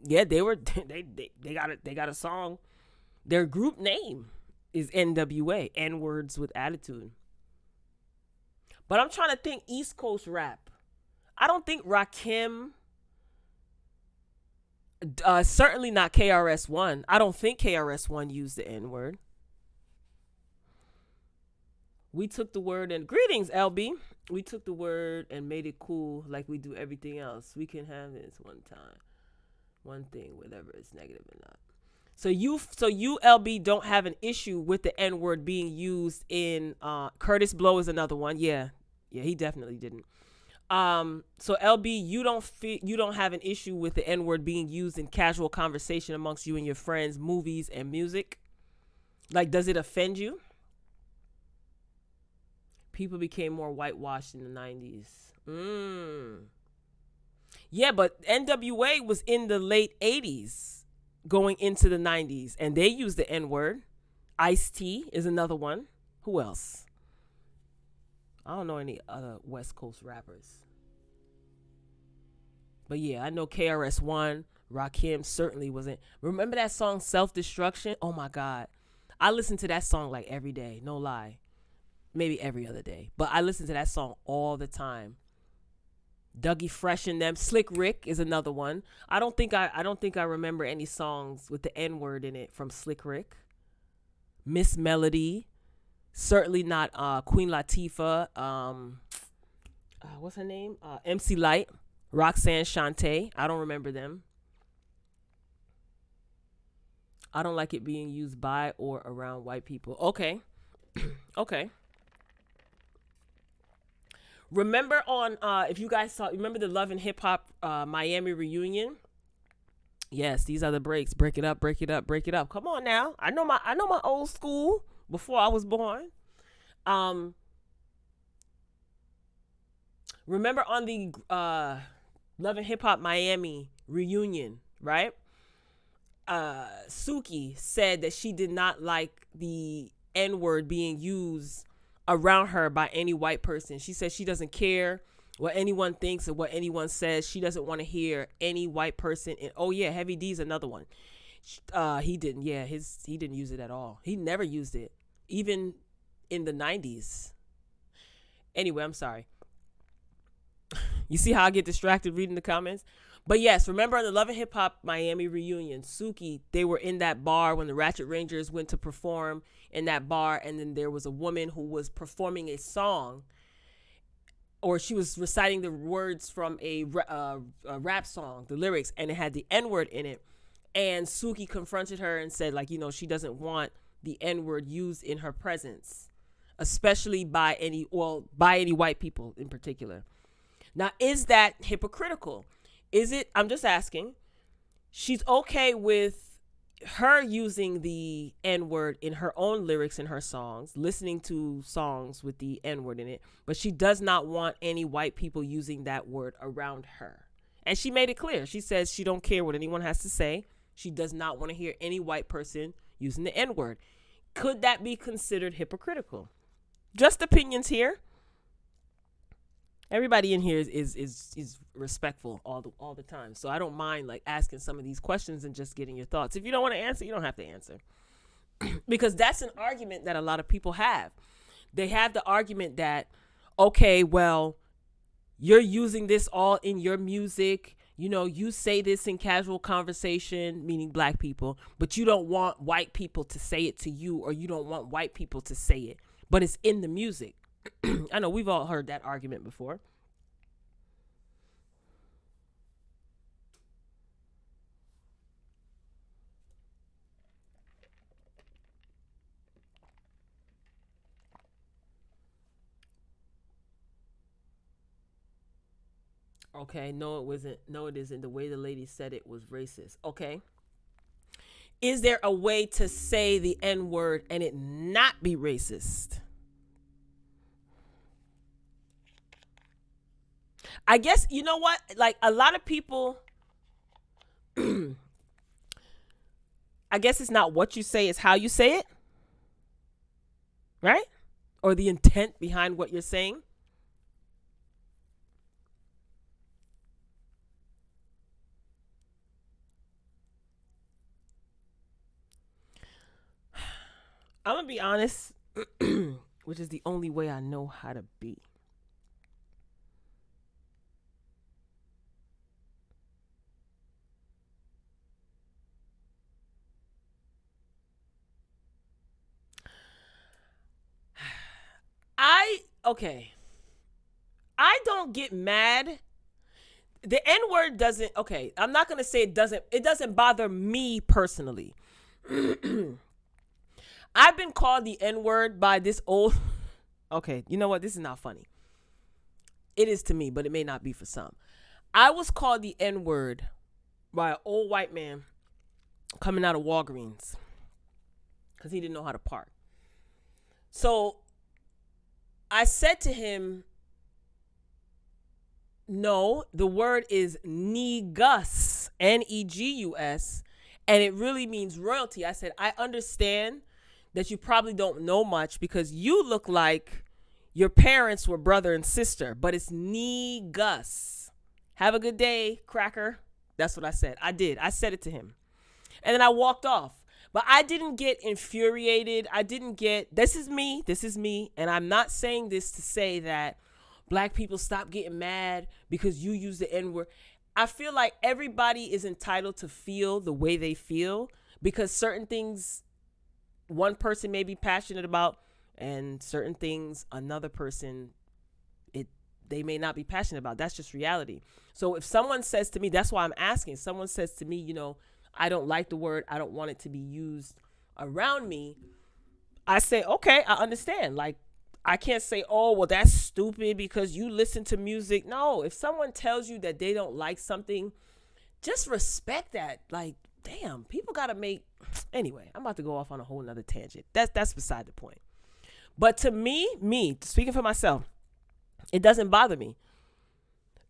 Yeah, they got a song. Their group name is NWA, N-Words with Attitude. But I'm trying to think East Coast rap. I don't think Rakim, certainly not KRS-One. I don't think KRS-One used the N-word. We took the word and greetings, LB. We took the word and made it cool like we do everything else. We can have this one time. One thing, whether it's negative or not. So you LB don't have an issue with the N-word being used in Curtis Blow is another one. Yeah, he definitely didn't. So LB, you don't have an issue with the N-word being used in casual conversation amongst you and your friends, movies and music. Like, does it offend you? People became more whitewashed in the 90s. Yeah, but NWA was in the late 80s going into the 90s, and they used the N-word. Ice-T is another one. Who else? I don't know any other West Coast rappers. But yeah, I know KRS-One, Rakim certainly wasn't. Remember that song Self-Destruction? Oh my God. I listen to that song like every day, no lie. Maybe every other day. But I listen to that song all the time. Dougie Fresh and them. Slick Rick is another one. I don't think I remember any songs with the N-word in it from Slick Rick. Miss Melody. Certainly not Queen Latifah. What's her name? MC Lyte. Roxanne Shante. I don't remember them. I don't like it being used by or around white people. Okay. Okay. Remember on if you guys saw, remember the Love and Hip Hop Miami reunion? Yes, these are the breaks. Break it up, break it up, break it up. Come on now. I know my old school. before I was born. Um, remember on the Love and Hip Hop Miami reunion, right? Suki said that she did not like the N word being used around her by any white person. She said she doesn't care what anyone thinks or what anyone says. She doesn't want to hear any white person. And oh yeah, Heavy D's another one. He didn't. Yeah, he didn't use it at all. He never used it, even in the 90s. Anyway, I'm sorry. You see how I get distracted reading the comments? But yes, remember on the Love and Hip Hop Miami reunion, Suki, they were in that bar when the Ratchet Rangers went to perform in that bar, and then there was a woman who was performing a song, or she was reciting the words from a rap song, the lyrics, and it had the N-word in it. And Suki confronted her and said, like, she doesn't want the N-word used in her presence, especially by any white people in particular. Now, is that hypocritical? Is it? I'm just asking. She's okay with her using the N-word in her own lyrics in her songs, listening to songs with the N-word in it, but she does not want any white people using that word around her. And she made it clear. She says she don't care what anyone has to say. She does not want to hear any white person using the N-word. Could that be considered hypocritical? Just opinions here. Everybody in here is respectful all the time. So I don't mind like asking some of these questions and just getting your thoughts. If you don't want to answer, you don't have to answer. Because that's an argument that a lot of people have. They have the argument that, okay, well, you're using this all in your music. You say this in casual conversation, meaning black people, but you don't want white people to say it to you, or you don't want white people to say it, but it's in the music. I know we've all heard that argument before. Okay, no, it wasn't. No, it isn't. The way the lady said it was racist. Okay. Is there a way to say the N-word and it not be racist? I guess, you know what? Like a lot of people, I guess it's not what you say, it's how you say it. Right? Or the intent behind what you're saying. I'm going to be honest, which is the only way I know how to be. I don't get mad. The N-word doesn't, okay, I'm not going to say it doesn't bother me personally. I've been called the N-word by this old, okay, you know what? This is not funny. It is to me, but it may not be for some. I was called the N-word by an old white man coming out of Walgreens because he didn't know how to park. So I said to him, no, the word is negus, Negus, and it really means royalty. I said, I understand that you probably don't know much because you look like your parents were brother and sister, but it's negus. Have a good day, cracker. That's what I said. I did. I said it to him. And then I walked off. But I didn't get infuriated. This is me. And I'm not saying this to say that black people stop getting mad because you use the N-word. I feel like everybody is entitled to feel the way they feel because certain things one person may be passionate about and certain things another person they may not be passionate about. That's just reality. So if someone says to me, that's why I'm asking, someone says to me, I don't like the word, I don't want it to be used around me, I say, okay, I understand. Like, I can't say, oh, well, that's stupid because you listen to music. No, if someone tells you that they don't like something, just respect that. Like, damn, people gotta make. Anyway, I'm about to go off on a whole nother tangent. That's beside the point. But to me, speaking for myself, it doesn't bother me.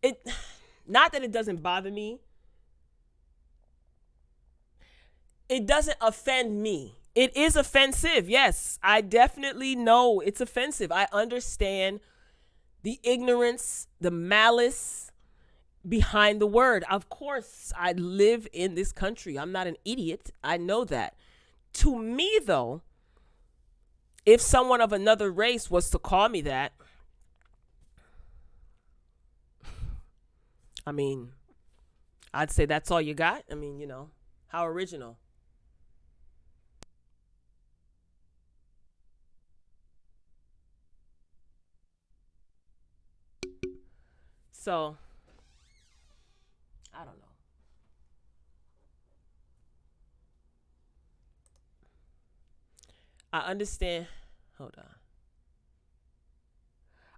It, not that it doesn't bother me. It doesn't offend me. It is offensive. Yes, I definitely know it's offensive. I understand the ignorance, the malice behind the word. Of course, I live in this country. I'm not an idiot. I know that. To me, though, if someone of another race was to call me that, I mean, I'd say that's all you got. I mean, how original. So, I don't know. I understand. Hold on.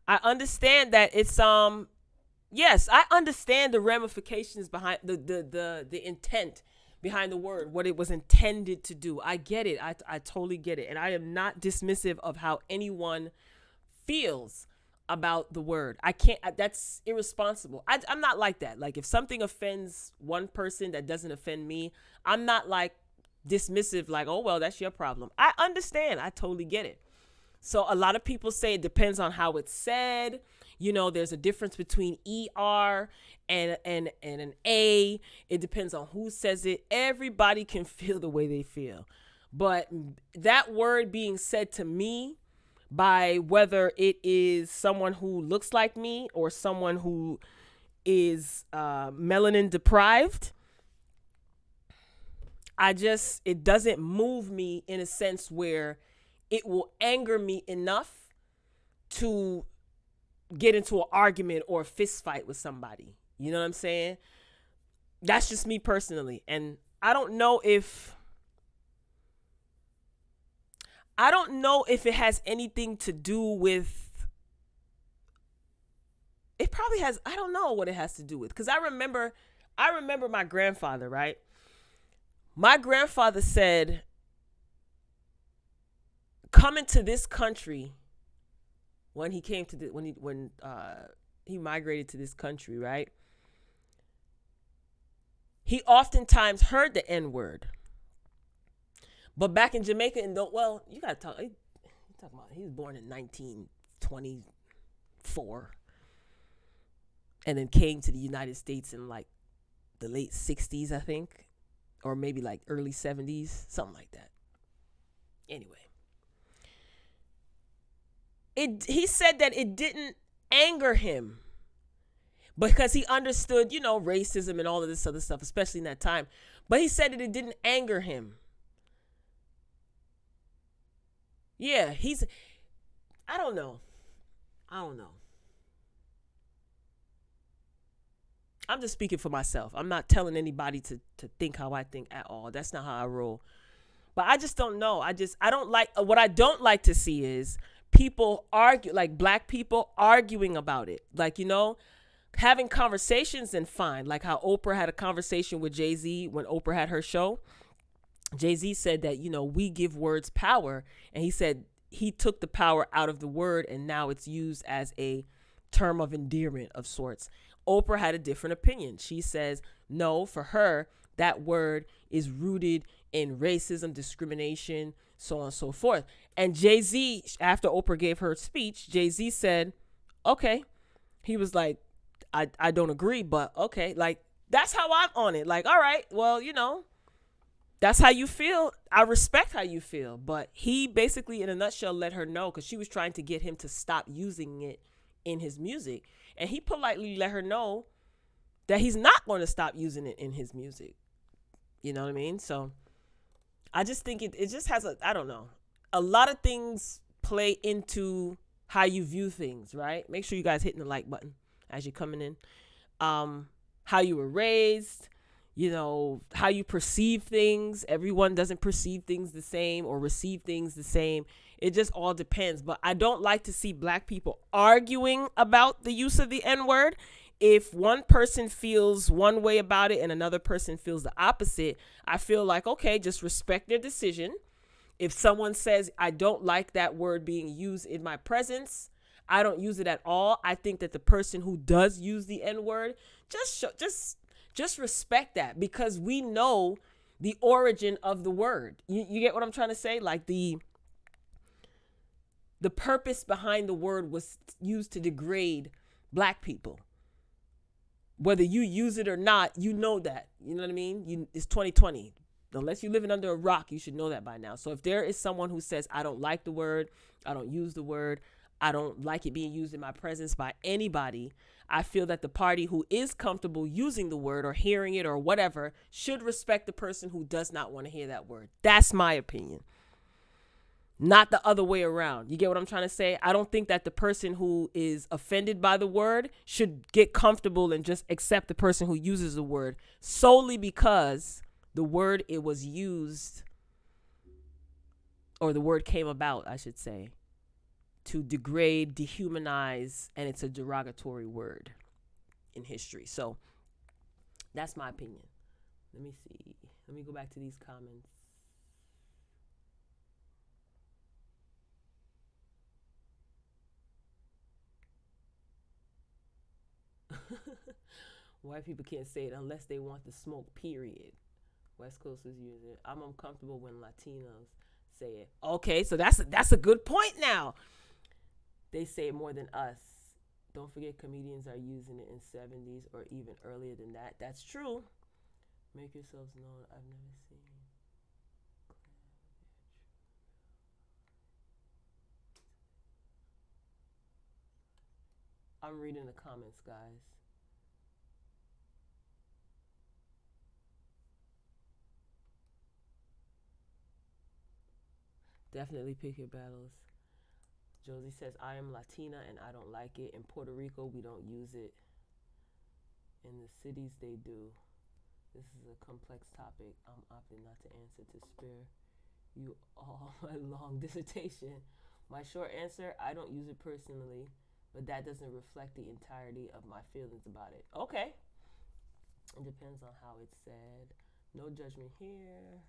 I understand that it's yes, I understand the ramifications behind the intent behind the word, what it was intended to do. I get it. I totally get it. And I am not dismissive of how anyone feels about the word. I can't, that's irresponsible. I'm not like that. Like if something offends one person that doesn't offend me, I'm not like dismissive, like, oh, well, that's your problem. I understand. I totally get it. So a lot of people say it depends on how it's said. There's a difference between ER and an A. It depends on who says it. Everybody can feel the way they feel. But that word being said to me by whether it is someone who looks like me or someone who is melanin deprived, it doesn't move me in a sense where it will anger me enough to get into an argument or a fist fight with somebody. You know what I'm saying? That's just me personally. And I don't know if it has anything to do with, it probably has, I don't know what it has to do with. Because I remember my grandfather, right? My grandfather said, coming to this country, when he came to when he migrated to this country, right? He oftentimes heard the N-word. But back in Jamaica, you gotta talk. You talk about he was born in 1924, and then came to the United States in like the late 60s, I think, or maybe like early 70s, something like that. Anyway. He said that it didn't anger him because he understood, racism and all of this other stuff, especially in that time. But he said that it didn't anger him. Yeah, I don't know. I'm just speaking for myself. I'm not telling anybody to think how I think at all. That's not how I roll. But I just don't know. I don't like, what I don't like to see is people argue, like black people arguing about it. Like, having conversations and fine. Like how Oprah had a conversation with Jay-Z when Oprah had her show. Jay-Z said that, we give words power. And he said he took the power out of the word and now it's used as a term of endearment of sorts. Oprah had a different opinion. She says, no, for her, that word is rooted in racism, discrimination, so on and so forth. And Jay-Z, after Oprah gave her speech, Jay-Z said, okay. He was like, I don't agree, but okay. Like, that's how I'm on it. Like, all right, well, that's how you feel. I respect how you feel. But he basically, in a nutshell, let her know, because she was trying to get him to stop using it in his music. And he politely let her know that he's not going to stop using it in his music. You know what I mean? So I just think it just has I don't know. A lot of things play into how you view things, right? Make sure you guys hitting the like button as you're coming in. How you were raised, how you perceive things. Everyone doesn't perceive things the same or receive things the same. It just all depends. But I don't like to see black people arguing about the use of the N-word. if one person feels one way about it and another person feels the opposite, I feel like, okay, just respect their decision. If someone says, I don't like that word being used in my presence, I don't use it at all, I think that the person who does use the N word, just respect that, because we know the origin of the word. You get what I'm trying to say? Like the purpose behind the word was used to degrade black people. Whether you use it or not, you know that. You know what I mean? It's 2020. Unless you're living under a rock, you should know that by now. So if there is someone who says, I don't like the word, I don't use the word, I don't like it being used in my presence by anybody, I feel that the party who is comfortable using the word or hearing it or whatever should respect the person who does not want to hear that word. That's my opinion. Not the other way around. You get what I'm trying to say? I don't think that the person who is offended by the word should get comfortable and just accept the person who uses the word solely because the word it was used, or the word came about, I should say, to degrade, dehumanize, and it's a derogatory word in history. So that's my opinion. Let me see. Let me go back to these comments. White people can't say it unless they want the smoke, period. West Coast is using it. I'm uncomfortable when Latinos say it. Okay, so that's a good point now. They say it more than us. Don't forget comedians are using it in 70s or even earlier than that. That's true. Make yourselves known. I've never seen. I'm reading the comments, guys. Definitely pick your battles. Josie says, I am Latina and I don't like it. In Puerto Rico, we don't use it. In the cities, they do. This is a complex topic. I'm opting not to answer to spare you all my long dissertation. My short answer, I don't use it personally, but that doesn't reflect the entirety of my feelings about it. Okay. It depends on how it's said. No judgment here.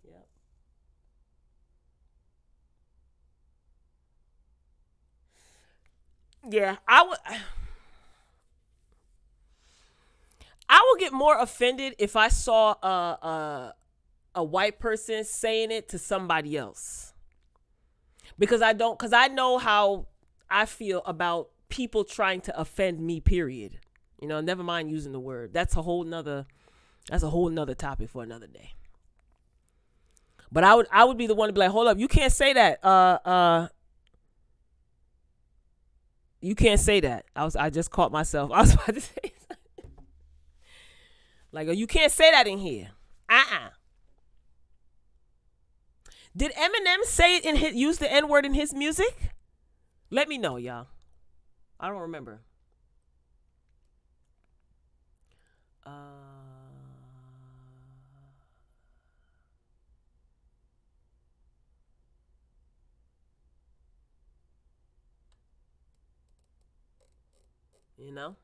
Yep. Yeah, I would get more offended if I saw a white person saying it to somebody else. Because I know how I feel about people trying to offend me, period. You know, never mind using the word. That's a whole nother topic for another day. But I would be the one to be like, hold up, you can't say that. You can't say that. I just caught myself. I was about to say something. Like, you can't say that in here. Did Eminem say it use the N-word in his music? Let me know, y'all. I don't remember. You know?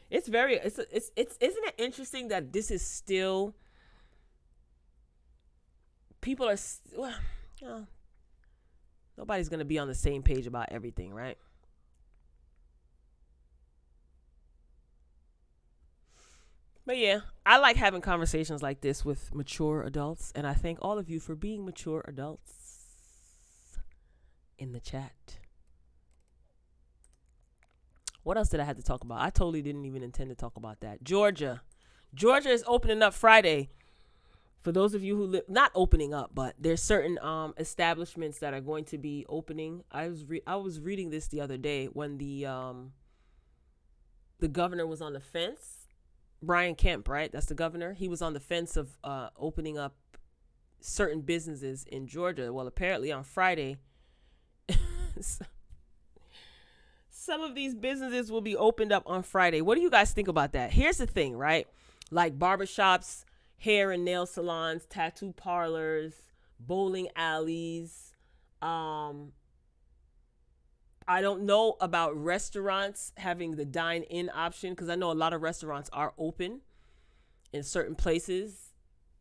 It's isn't it interesting that this is still, people are, well, you know, nobody's going to be on the same page about everything, right? But yeah, I like having conversations like this with mature adults, and I thank all of you for being mature adults in the chat. What else did I have to talk about? I totally didn't even intend to talk about that. Georgia is opening up Friday. For those of you who live, not opening up, but there's certain establishments that are going to be opening. I was reading this the other day when the governor was on the fence. Brian Kemp, right? That's the governor. He was on the fence of opening up certain businesses in Georgia. Well, apparently on Friday, some of these businesses will be opened up on Friday. What do you guys think about that? Here's the thing, right? Like barbershops, hair and nail salons, tattoo parlors, bowling alleys. Um, I don't know about restaurants having the dine-in option, because I know a lot of restaurants are open in certain places,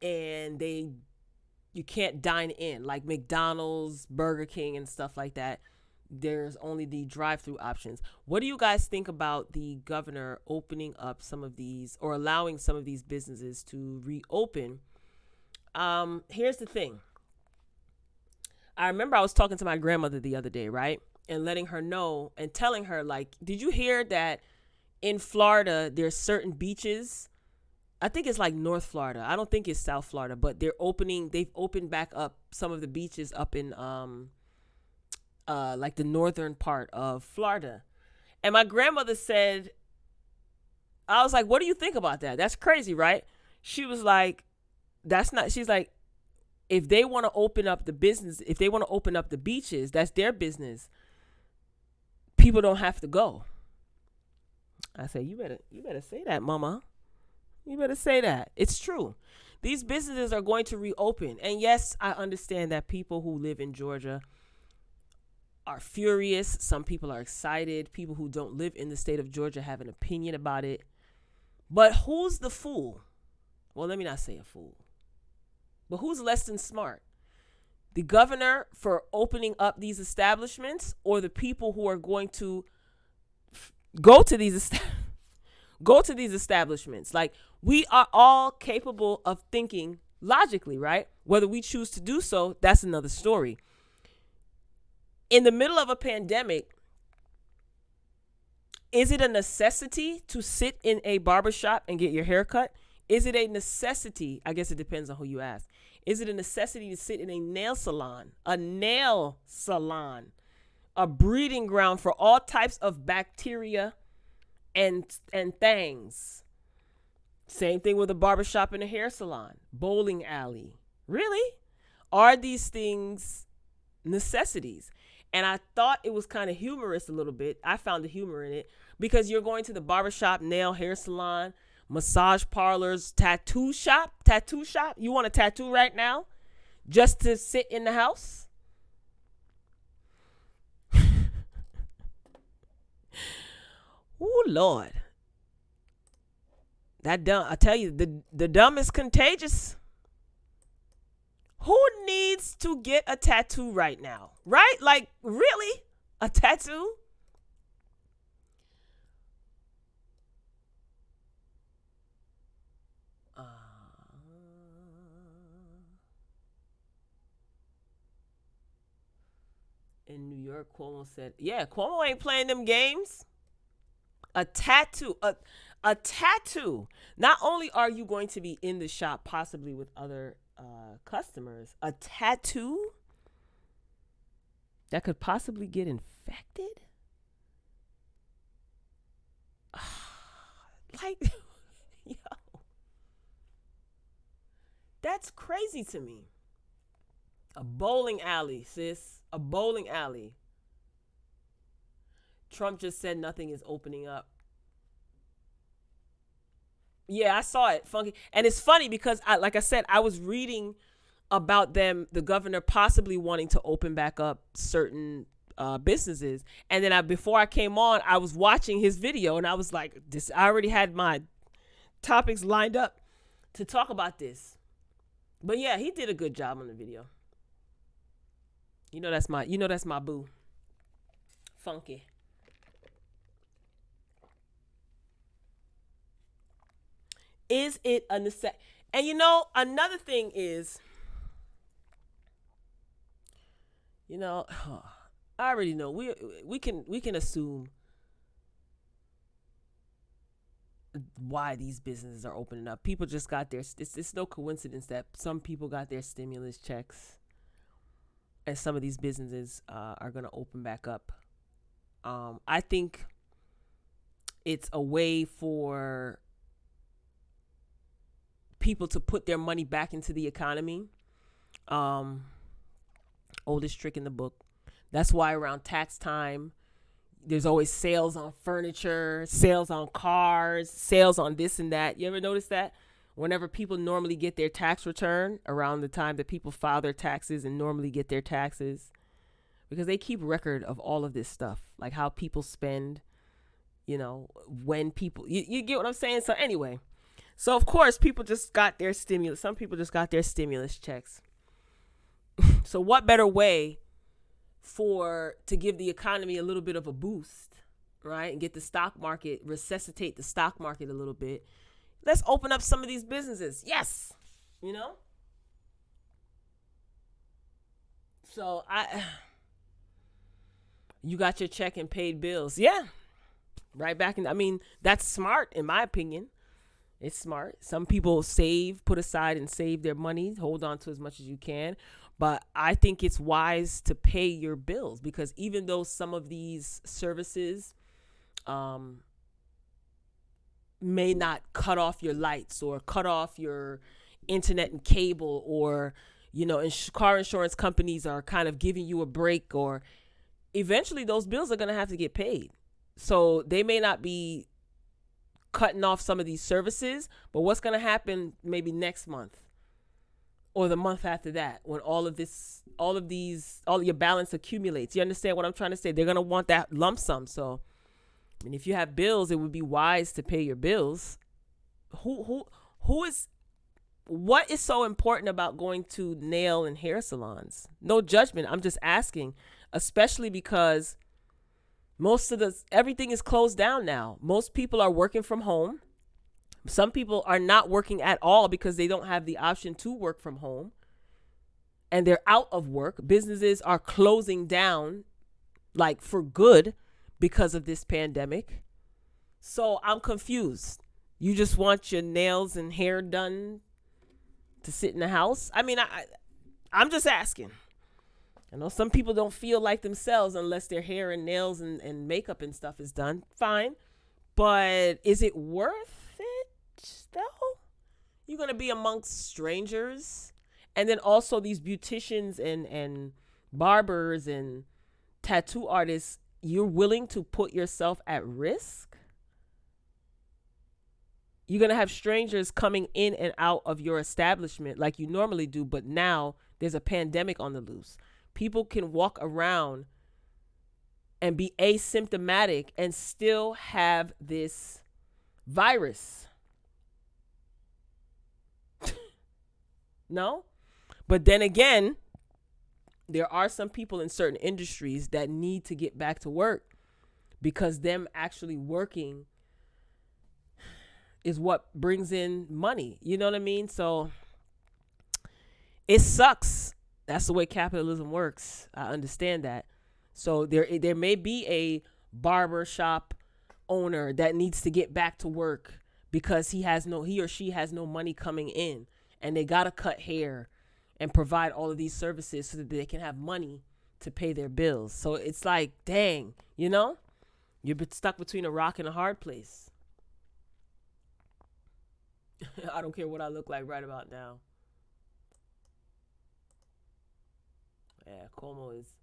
and you can't dine in, like McDonald's, Burger King, and stuff like that. There's only the drive-through options. What do you guys think about the governor opening up some of these, or allowing some of these businesses to reopen? Here's the thing. I remember I was talking to my grandmother the other day, right? And letting her know and telling her, like, did you hear that in Florida there's certain beaches? I think it's like North Florida. I don't think it's South Florida, but they've opened back up some of the beaches up in like the northern part of Florida. And my grandmother said, I was like, what do you think about that? That's crazy, right? She was like, she's like, if they want to open up the business, if they want to open up the beaches, that's their business. People don't have to go. I said, you better say that, mama. You better say that. It's true. These businesses are going to reopen. And yes, I understand that people who live in Georgia are furious. Some people are excited. People who don't live in the state of Georgia have an opinion about it. But who's the fool? Well, let me not say a fool. But who's less than smart? The governor for opening up these establishments, or the people who are going to go to these establishments? Like, we are all capable of thinking logically, right? Whether we choose to do so, that's another story. In the middle of a pandemic, is it a necessity to sit in a barbershop and get your hair cut? Is it a necessity? I guess it depends on who you ask. Is it a necessity to sit in a nail salon? A nail salon, a breeding ground for all types of bacteria and things. Same thing with a barbershop and a hair salon, bowling alley. Really? Are these things necessities? And I thought it was kind of humorous a little bit. I found the humor in it, because you're going to the barbershop, nail, hair salon, massage parlors, tattoo shop. You want a tattoo right now just to sit in the house? Oh, Lord. That dumb, I tell you, the dumb is contagious. Who needs to get a tattoo right now? Right? Like, really? A tattoo? In New York, Cuomo said, yeah, Cuomo ain't playing them games. A tattoo. A tattoo. Not only are you going to be in the shop, possibly with other customers, a tattoo that could possibly get infected? Like, yo, that's crazy to me. A bowling alley, sis. A bowling alley. Trump just said nothing is opening up. Yeah, I saw it. Funky. And it's funny because, like I said, I was reading about the governor possibly wanting to open back up certain businesses. And then before I came on, I was watching his video, and I was like, I already had my topics lined up to talk about this. But yeah, he did a good job on the video. That's my boo. Funky. Is it a necessity? And another thing is, I already know we can assume why these businesses are opening up. People just got their. It's no coincidence that some people got their stimulus checks, and some of these businesses are going to open back up. I think it's a way for people to put their money back into the economy. Oldest trick in the book. That's why around tax time, there's always sales on furniture, sales on cars, sales on this and that. You ever notice that? whenever people normally get their tax return, around the time that people file their taxes and normally get their taxes, because they keep record of all of this stuff, like how people spend, when people, you get what I'm saying? So anyway, so of course people just got their stimulus. Some people just got their stimulus checks. So what better way to give the economy a little bit of a boost, right? And get the stock market, resuscitate the stock market a little bit. Let's open up some of these businesses. Yes. So you got your check and paid bills. Yeah. Right back in, that's smart in my opinion. It's smart. Some people put aside and save their money, hold on to as much as you can. But I think it's wise to pay your bills, because even though some of these services may not cut off your lights or cut off your internet and cable, or, car insurance companies are kind of giving you a break, or eventually those bills are going to have to get paid. So they may not be cutting off some of these services, but what's going to happen maybe next month or the month after that, when all of your balance accumulates? You understand what I'm trying to say? They're going to want that lump sum. So, if you have bills, it would be wise to pay your bills. What is so important about going to nail and hair salons? No judgment. I'm just asking, especially because everything is closed down now. Most people are working from home. Some people are not working at all because they don't have the option to work from home, and they're out of work. Businesses are closing down, like for good, because of this pandemic. So I'm confused. You just want your nails and hair done to sit in the house? I'm just asking. I know some people don't feel like themselves unless their hair and nails and makeup and stuff is done. Fine. But is it worth it though? You're going to be amongst strangers. And then also these beauticians and barbers and tattoo artists, you're willing to put yourself at risk? You're going to have strangers coming in and out of your establishment like you normally do, but now there's a pandemic on the loose. People can walk around and be asymptomatic and still have this virus. No? But then again, there are some people in certain industries that need to get back to work, because them actually working is what brings in money. You know what I mean? So it sucks. That's the way capitalism works. I understand that. So there may be a barber shop owner that needs to get back to work because he or she has no money coming in, and they got to cut hair and provide all of these services so that they can have money to pay their bills. So it's like, dang, you're stuck between a rock and a hard place. I don't care what I look like right about now. Yeah, Como is.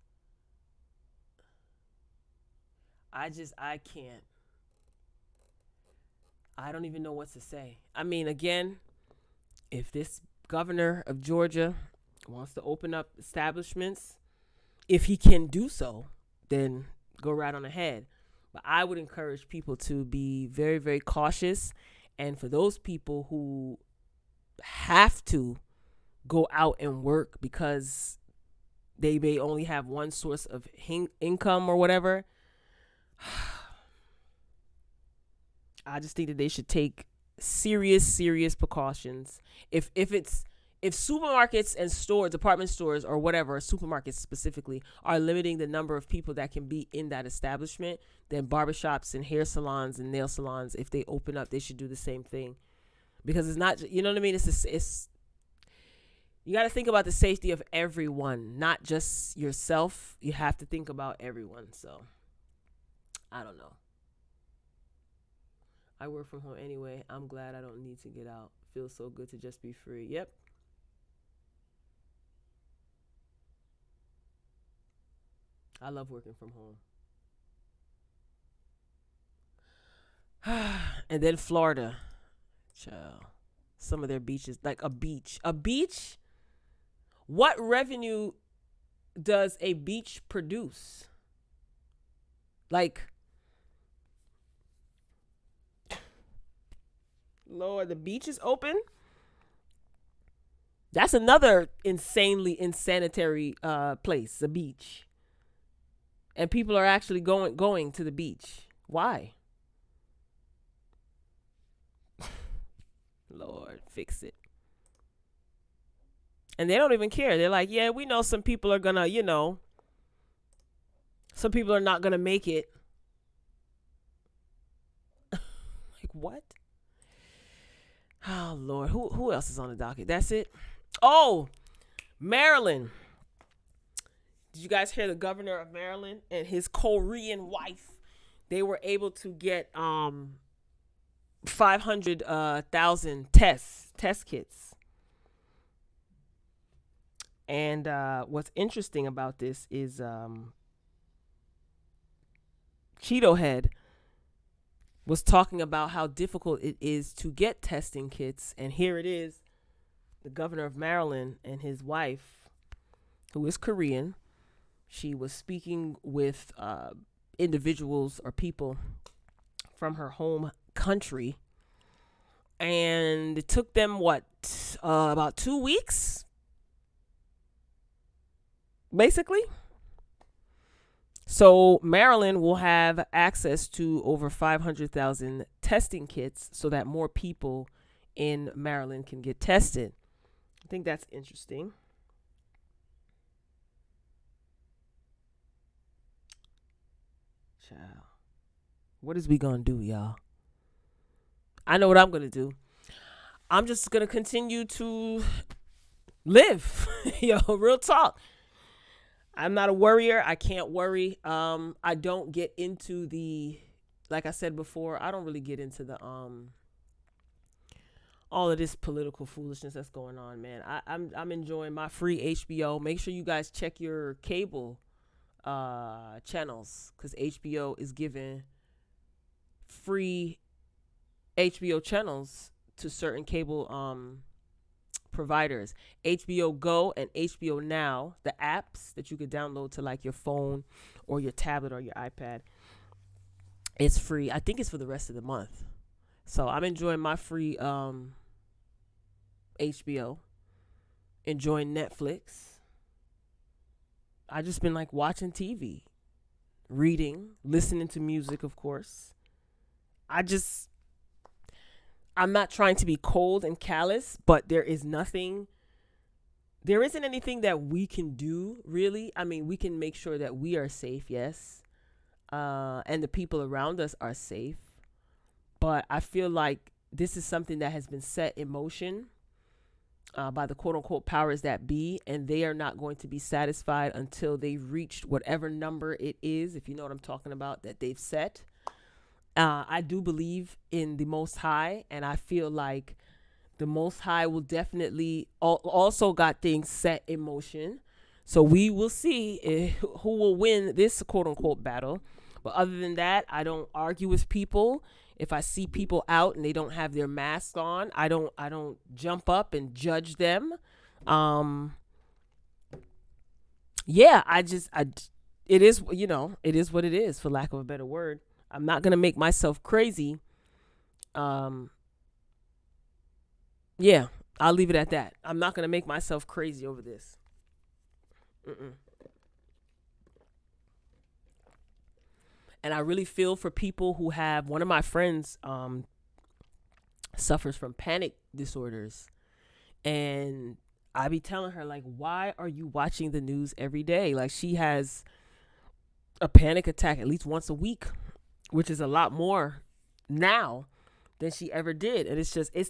I can't. I don't even know what to say. Again, if this governor of Georgia wants to open up establishments, if he can do so, then go right on ahead. But I would encourage people to be very, very cautious. And for those people who have to go out and work because they may only have one source of income or whatever, I just think that they should take serious precautions. If supermarkets and stores, department stores or whatever, supermarkets specifically, are limiting the number of people that can be in that establishment, then barbershops and hair salons and nail salons, if they open up, they should do the same thing. Because it's not, you know what I mean? It's you got to think about the safety of everyone, not just yourself. You have to think about everyone. So I don't know. I work from home anyway. I'm glad I don't need to get out. Feels so good to just be free. Yep. I love working from home. And then Florida. Child. some of their beaches, like a beach. What revenue does a beach produce? Like, Lord, the beach is open. That's another insanely insanitary place, the beach. And people are actually going to the beach. Why? Lord, fix it. And they don't even care. They're like, yeah, we know some people are gonna, some people are not gonna make it. Like, what? Oh Lord, who else is on the docket? That's it. Oh, Maryland. Did you guys hear the governor of Maryland and his Korean wife? They were able to get 500,000 test kits. And what's interesting about this is Cheeto Head was talking about how difficult it is to get testing kits. And here it is, the governor of Maryland and his wife, who is Korean. She was speaking with individuals or people from her home country. And it took them, about 2 weeks? Basically. So Maryland will have access to over 500,000 testing kits so that more people in Maryland can get tested. I think that's interesting. Child. What is we gonna do, y'all? I know what I'm gonna do. I'm just gonna continue to live. Yo, real talk. I'm not a worrier. I can't worry. I don't get into like I said before, I don't really get into the all of this political foolishness that's going on, man. I'm enjoying my free HBO. Make sure you guys check your cable channels, because HBO is giving free HBO channels to certain cable providers. HBO Go and HBO Now, the apps that you could download to like your phone or your tablet or your iPad, it's free. I think it's for the rest of the month. So I'm enjoying my free HBO, enjoying Netflix. I just been like watching TV, reading, listening to music, of course. I'm not trying to be cold and callous, but there isn't anything that we can do, really. I mean, we can make sure that we are safe, yes, and the people around us are safe. But I feel like this is something that has been set in motion by the quote-unquote powers that be, and they are not going to be satisfied until they've reached whatever number it is, if you know what I'm talking about, that they've set. I do believe in the Most High, and I feel like the Most High will definitely also got things set in motion. So we will see who will win this quote-unquote battle. But other than that, I don't argue with people. If I see people out and they don't have their mask on, I don't jump up and judge them. Yeah, it is what it is, for lack of a better word. I'm not going to make myself crazy. Yeah, I'll leave it at that. I'm not going to make myself crazy over this. And I really feel for people who have, one of my friends suffers from panic disorders. And I be telling her, like, why are you watching the news every day? Like, she has a panic attack at least once a week, which is a lot more now than she ever did. And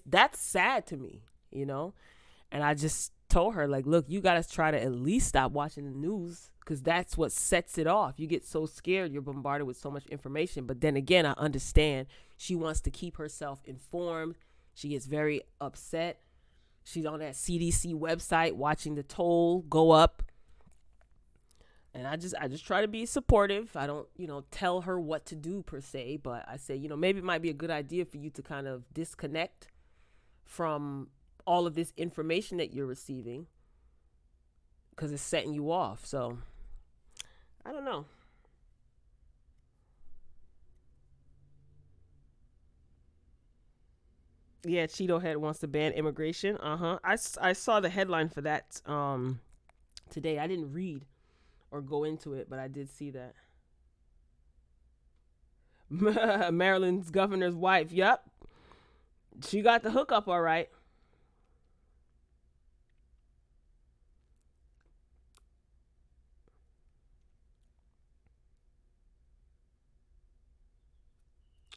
that's sad to me, And I just told her, like, look, you got to try to at least stop watching the news, because that's what sets it off. You get so scared, you're bombarded with so much information. But then again, I understand she wants to keep herself informed. She gets very upset. She's on that CDC website watching the toll go up. And I just try to be supportive. I don't, tell her what to do per se, but I say, maybe it might be a good idea for you to kind of disconnect from all of this information that you're receiving, because it's setting you off. So I don't know. Yeah, Cheeto Head wants to ban immigration. I saw the headline for that today. I didn't read or go into it, but I did see that. Maryland's governor's wife. Yep. She got the hookup all right.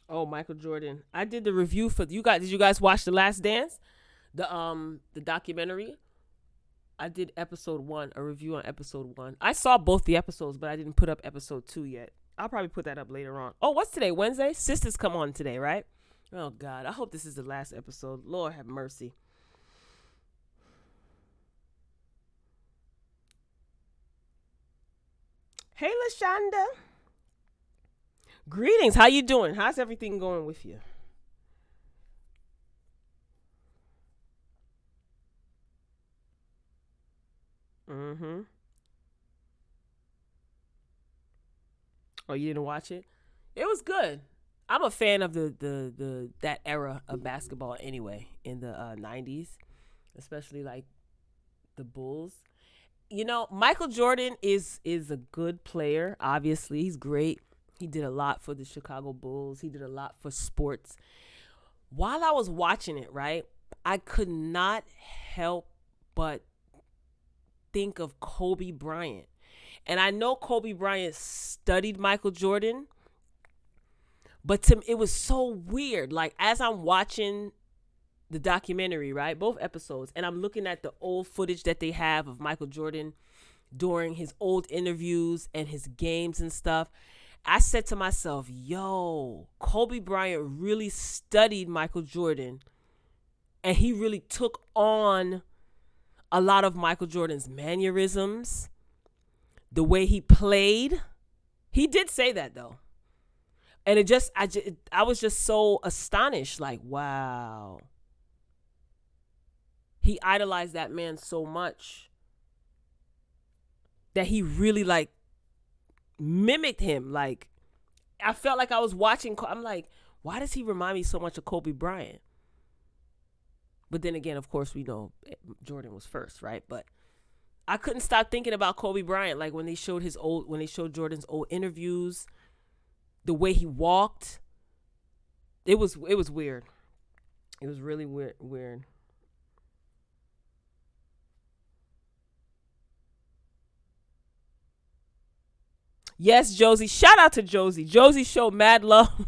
Oh, Michael Jordan. I did the review for you guys. Did you guys watch The Last Dance? The documentary? I did episode 1, a review on episode 1. I saw both the episodes, but I didn't put up episode 2 yet. I'll probably put that up later on. Oh, what's today? Wednesday? Sisters come on today, right? Oh God, I hope this is the last episode. Lord have mercy. Hey, LaShonda. Greetings. How you doing? How's everything going with you? Mm-hmm. Oh, you didn't watch it? It was good. I'm a fan of the that era of basketball anyway, in the 90s, especially like the Bulls. You know, Michael Jordan is a good player. Obviously, he's great. He did a lot for the Chicago Bulls. He did a lot for sports. While I was watching it, right, I could not help but think of Kobe Bryant. And I know Kobe Bryant studied Michael Jordan, but to it was so weird. Like, as I'm watching the documentary, right, both episodes, and I'm looking at the old footage that they have of Michael Jordan during his old interviews and his games and stuff, I said to myself, yo, Kobe Bryant really studied Michael Jordan, and he really took on a lot of Michael Jordan's mannerisms, the way he played. He did say that though. And I was just so astonished, like, wow. He idolized that man so much that he really like mimicked him. Like, I felt like I was watching. I'm like, why does he remind me so much of Kobe Bryant? But then again, of course, we know Jordan was first, right? But I couldn't stop thinking about Kobe Bryant. Like when they showed Jordan's old interviews, the way he walked, it was weird. It was really weird. Yes, Josie. Shout out to Josie. Josie showed mad love.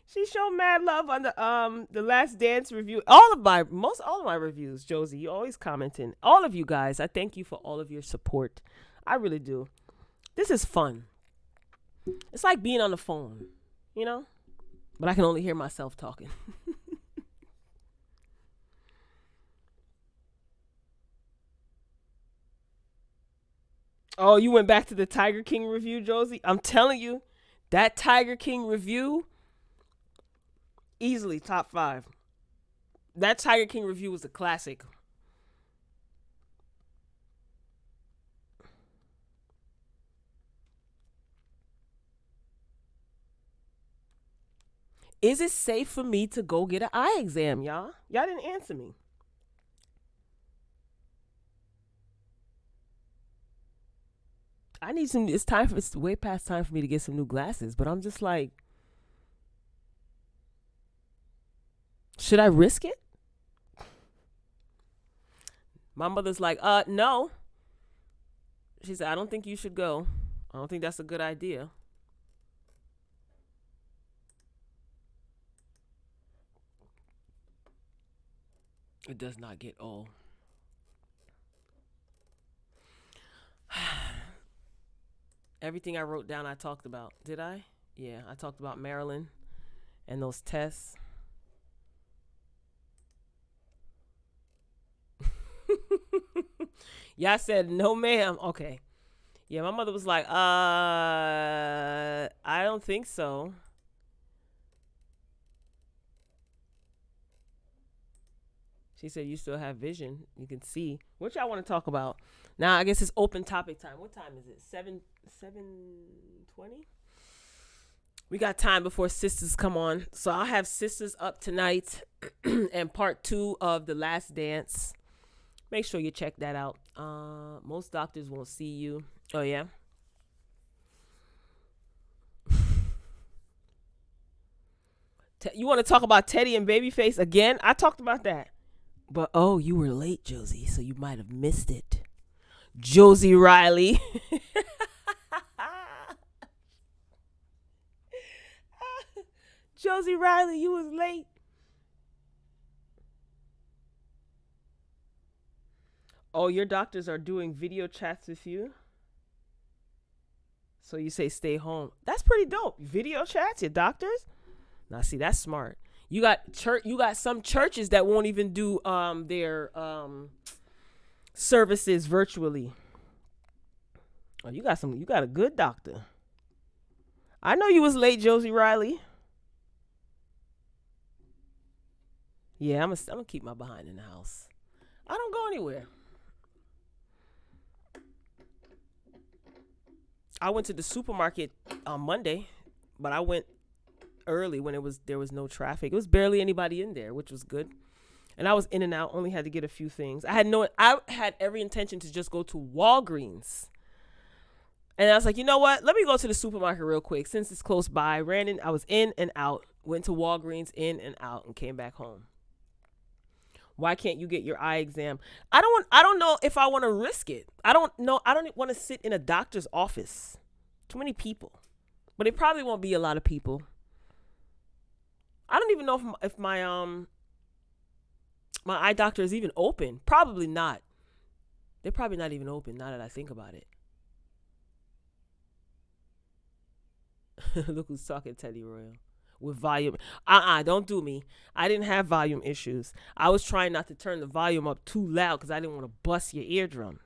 She showed mad love on the Last Dance review. All of my reviews, Josie. You always commenting. All of you guys, I thank you for all of your support. I really do. This is fun. It's like being on the phone, you know? But I can only hear myself talking. Oh, you went back to the Tiger King review, Josie? I'm telling you, that Tiger King review, easily top 5. That Tiger King review was a classic. Is it safe for me to go get an eye exam, y'all? Y'all didn't answer me. I need some. It's way past time for me to get some new glasses, but I'm just like, should I risk it? My mother's like, no. She said, I don't think you should go. I don't think that's a good idea. It does not get old. Everything I wrote down, I talked about. Did I? Yeah, I talked about Maryland and those tests. Yeah, I said no, ma'am. Okay. Yeah, my mother was like, I don't think so. She said you still have vision. You can see. What y'all want to talk about? Now I guess it's open topic time. What time is it? 7:20. We got time before sisters come on. So I'll have sisters up tonight and part 2 of The Last Dance. Make sure you check that out. Most doctors won't see you. Oh yeah. You want to talk about Teddy and Babyface again? I talked about that. But oh, you were late, Josie, so you might have missed it. Josie Riley. Josie Riley, you was late. Oh, your doctors are doing video chats with you? So you say stay home. That's pretty dope. Video chats, your doctors? Now see, that's smart. You got some churches that won't even do their services virtually. Oh, you got a good doctor. I know you was late, Josie Riley. Yeah, I'm gonna keep my behind in the house. I don't go anywhere. I went to the supermarket on Monday, but I went early when there was no traffic. It was barely anybody in there, which was good. And I was in and out, only had to get a few things. I had every intention to just go to Walgreens. And I was like, you know what? Let me go to the supermarket real quick since it's close by. I was in and out, went to Walgreens, in and out, and came back home. Why can't you get your eye exam? I don't know if I want to risk it. I don't know. I don't want to sit in a doctor's office. Too many people. But it probably won't be a lot of people. I don't even know if my eye doctor is even open. Probably not. They're probably not even open now that I think about it. Look who's talking, Teddy Royal. With volume. Don't do me. I didn't have volume issues. I was trying not to turn the volume up too loud because I didn't want to bust your eardrums.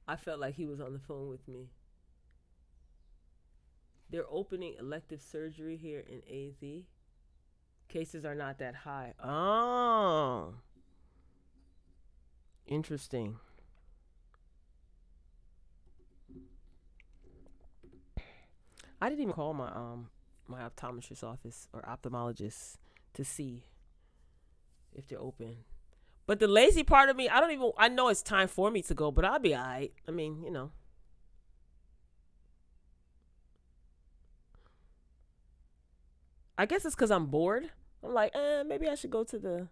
I felt like he was on the phone with me. They're opening elective surgery here in AZ. Cases are not that high. Oh. Interesting. I didn't even call my optometrist office or ophthalmologist to see if they're open. But the lazy part of me, I know it's time for me to go, but I'll be all right. I mean, you know. I guess it's because I'm bored. I'm like, maybe I should go to the...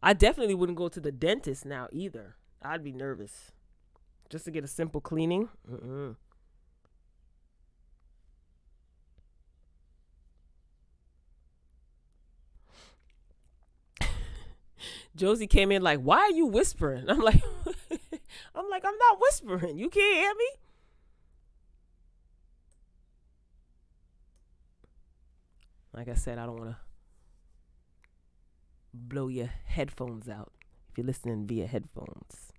I definitely wouldn't go to the dentist now either. I'd be nervous. Just to get a simple cleaning. Josie came in like, why are you whispering? I'm like, I'm not whispering. You can't hear me? Like I said, I don't want to blow your headphones out if you're listening via headphones.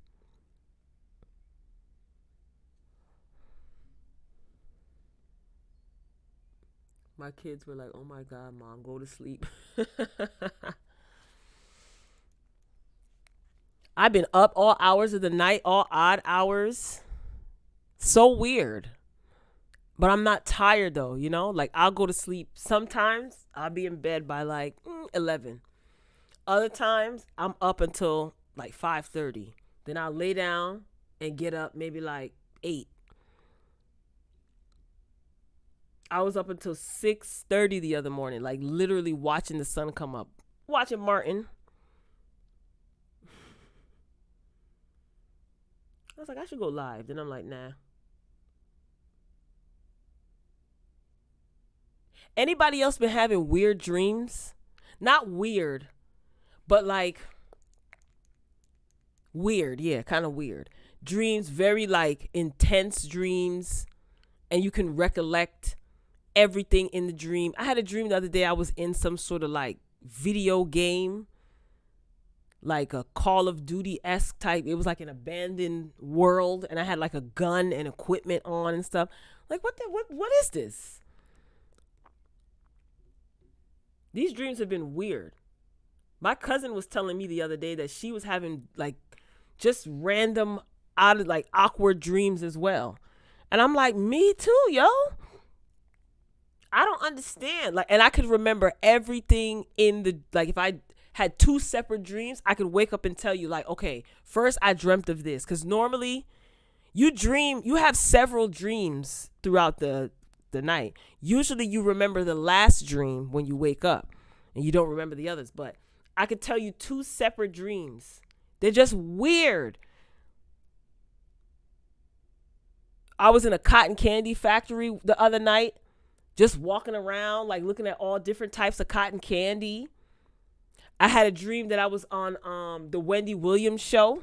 My kids were like, oh my God, Mom, go to sleep. I've been up all hours of the night, all odd hours. So weird. But I'm not tired though, you know? Like I'll go to sleep. Sometimes I'll be in bed by like 11. Other times I'm up until like 5:30. Then I'll lay down and get up maybe like 8. I was up until 6:30 the other morning, like literally watching the sun come up. Watching Martin. I was like, I should go live. Then I'm like, nah. Anybody else been having weird dreams? Not weird, but like weird. Yeah, kind of weird. Dreams, very like intense dreams. And you can recollect everything in the dream. I had a dream the other day. I was in some sort of like video game. like a Call of Duty-esque type. It was like an abandoned world, and I had like a gun and equipment on and stuff. Like, what is this? These dreams have been weird. My cousin was telling me the other day that she was having like just random out of like awkward dreams as well. And I'm like, me too, yo. I don't understand. Like, and I could remember everything in the, like, if I had two separate dreams, I could wake up and tell you, like, okay, first I dreamt of this. Because normally you have several dreams throughout the night. Usually you remember the last dream when you wake up and you don't remember the others. But I could tell you two separate dreams. They're just weird. I was in a cotton candy factory the other night, just walking around, like looking at all different types of cotton candy. I had a dream that I was on the Wendy Williams show.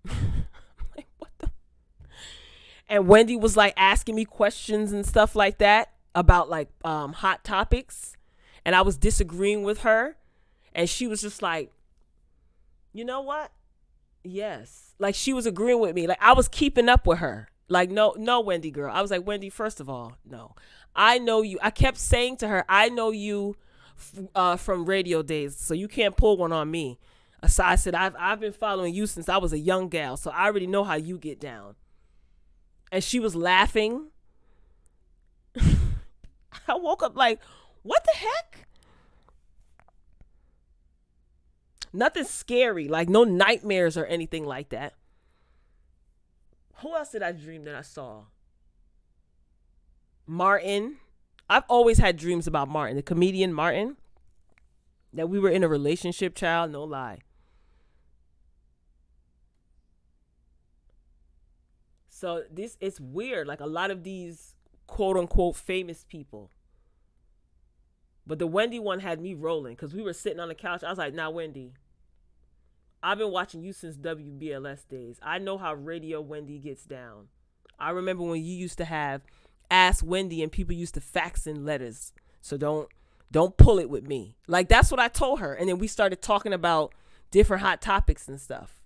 Like, what the? And Wendy was like asking me questions and stuff like that about like hot topics. And I was disagreeing with her. And she was just like, you know what? Yes. Like, she was agreeing with me. Like, I was keeping up with her. Like, no, Wendy girl. I was like, Wendy, first of all, no. I know you. I kept saying to her, I know you from radio days, so you can't pull one on me. So I said, I've been following you since I was a young gal, so I already know how you get down. And she was laughing. I woke up like, what the heck? Nothing scary, like no nightmares or anything like that. Who else did I dream that I saw? Martin. I've always had dreams about Martin, the comedian Martin. That we were in a relationship, child, no lie. So it's weird. Like a lot of these quote unquote famous people. But the Wendy one had me rolling because we were sitting on the couch. I was like, nah, Wendy, I've been watching you since WBLS days. I know how Radio Wendy gets down. I remember when you used to have Ask Wendy and people used to fax in letters. So don't pull it with me. Like, that's what I told her. And then we started talking about different hot topics and stuff.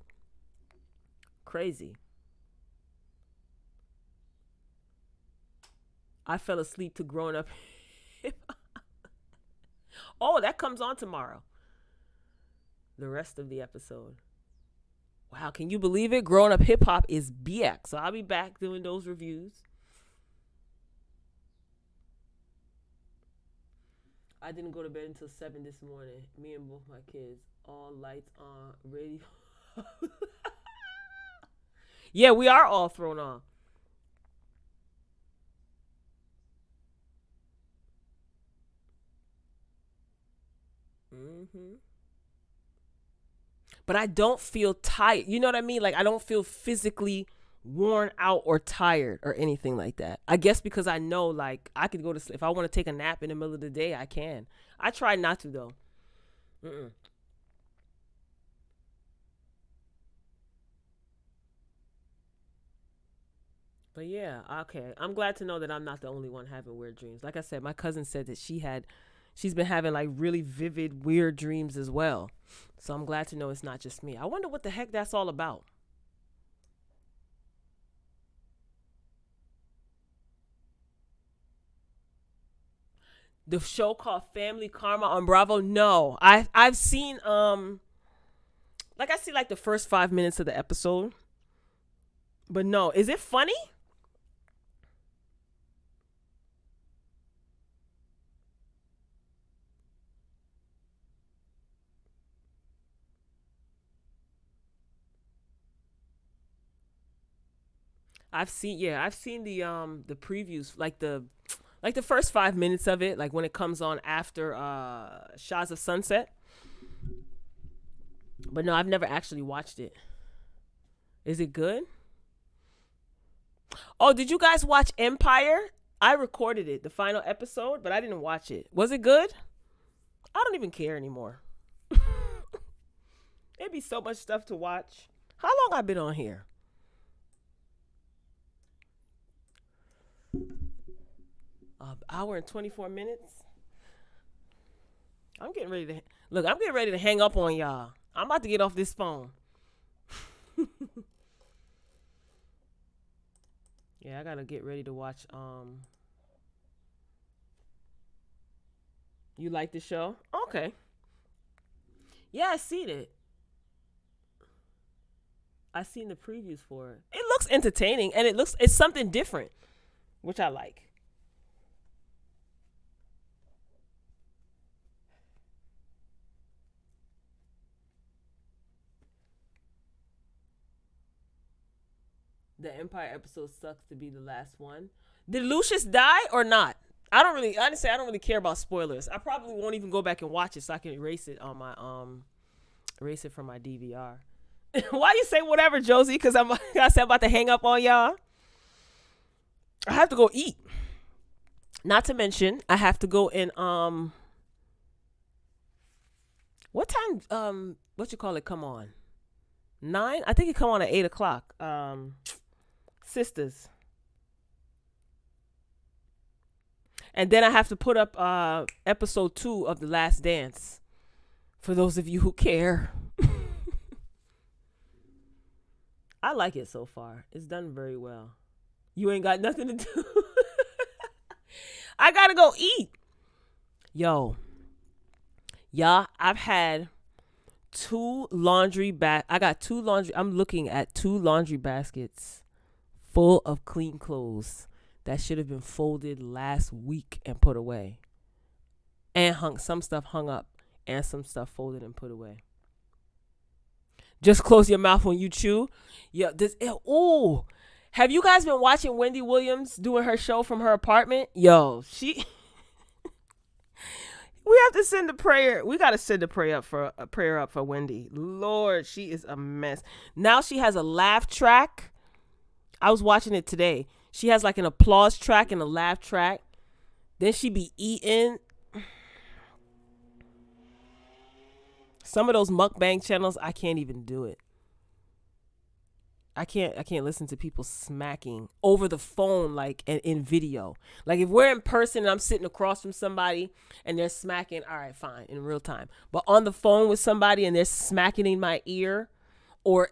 Crazy. I fell asleep to Growing Up. Oh, that comes on tomorrow. The rest of the episode. Wow, can you believe it? Growing Up Hip Hop is BX. So I'll be back doing those reviews. I didn't go to bed until 7 this morning. Me and both my kids. All lights on. Radio. Yeah, we are all thrown off. Mm-hmm. But I don't feel tired. You know what I mean? Like, I don't feel physically worn out or tired or anything like that. I guess because I know, like, I could go to sleep. If I want to take a nap in the middle of the day, I can. I try not to, though. Mm-mm. But yeah, okay. I'm glad to know that I'm not the only one having weird dreams. Like I said, my cousin said that she's been having like really vivid, weird dreams as well. So I'm glad to know it's not just me. I wonder what the heck that's all about. The show called Family Karma on Bravo. No, I've seen like I see like the first 5 minutes of the episode, but no, is it funny? I've seen the previews, like the first 5 minutes of it, like when it comes on after Shaws of Sunset. But no, I've never actually watched it. Is it good? Oh, did you guys watch Empire? I recorded it, the final episode, but I didn't watch it. Was it good? I don't even care anymore. There'd be so much stuff to watch. How long I been on here? An hour and 24 minutes. I'm getting ready to look. I'm getting ready to hang up on y'all. I'm about to get off this phone. Yeah, I gotta get ready to watch. You like the show? Okay. Yeah, I seen it. I seen the previews for it. It looks entertaining, and it's something different, which I like. The Empire episode sucks to be the last one. Did Lucius die or not? I don't really, honestly, I don't really care about spoilers. I probably won't even go back and watch it so I can erase it on my erase it from my DVR. Why you say whatever, Josie? Because I said I'm about to hang up on y'all. I have to go eat. Not to mention, I have to go in. What time? What you call it? Come on, 9. I think it come on at 8:00. Sisters. And then I have to put up episode 2 of The Last Dance. For those of you who care. I like it so far. It's done very well. You ain't got nothing to do. I gotta go eat. Yo. Y'all, I've had 2 laundry I got 2 laundry. I'm looking at 2 laundry baskets full of clean clothes that should have been folded last week and put away. And some stuff hung up and some stuff folded and put away. Just close your mouth when you chew. Yeah, have you guys been watching Wendy Williams doing her show from her apartment? Yo, we have to send a prayer. We got to send a prayer up for Wendy. Lord, she is a mess. Now she has a laugh track. I was watching it today. She has like an applause track and a laugh track. Then she be eating. Some of those mukbang channels, I can't even do it. I can't listen to people smacking over the phone like in video. Like if we're in person and I'm sitting across from somebody and they're smacking, all right, fine, in real time. But on the phone with somebody and they're smacking in my ear, or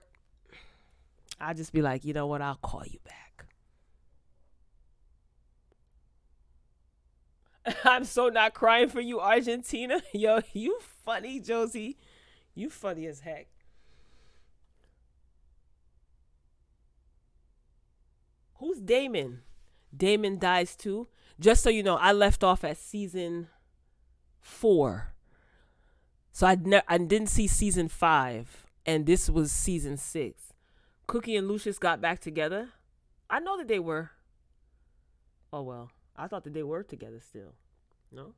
I just be like, you know what, I'll call you back. I'm so not crying for you, Argentina. Yo, you funny, Josie. You funny as heck. Who's Damon? Damon dies too. Just so you know, I left off at season 4. So I didn't see season 5. And this was season 6. Cookie and Lucius got back together. I know that they were. Oh, well. I thought that they were together still. No?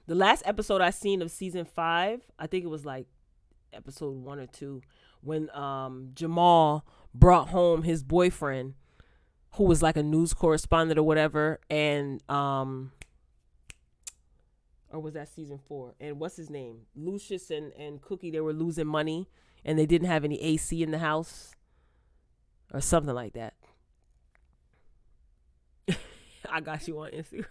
The last episode I seen of season 5, I think it was like episode 1 or 2, when Jamal brought home his boyfriend, who was like a news correspondent or whatever, and or was that season 4? And what's his name? Lucius and Cookie, they were losing money, and they didn't have any AC in the house, or something like that. I got you on Instagram.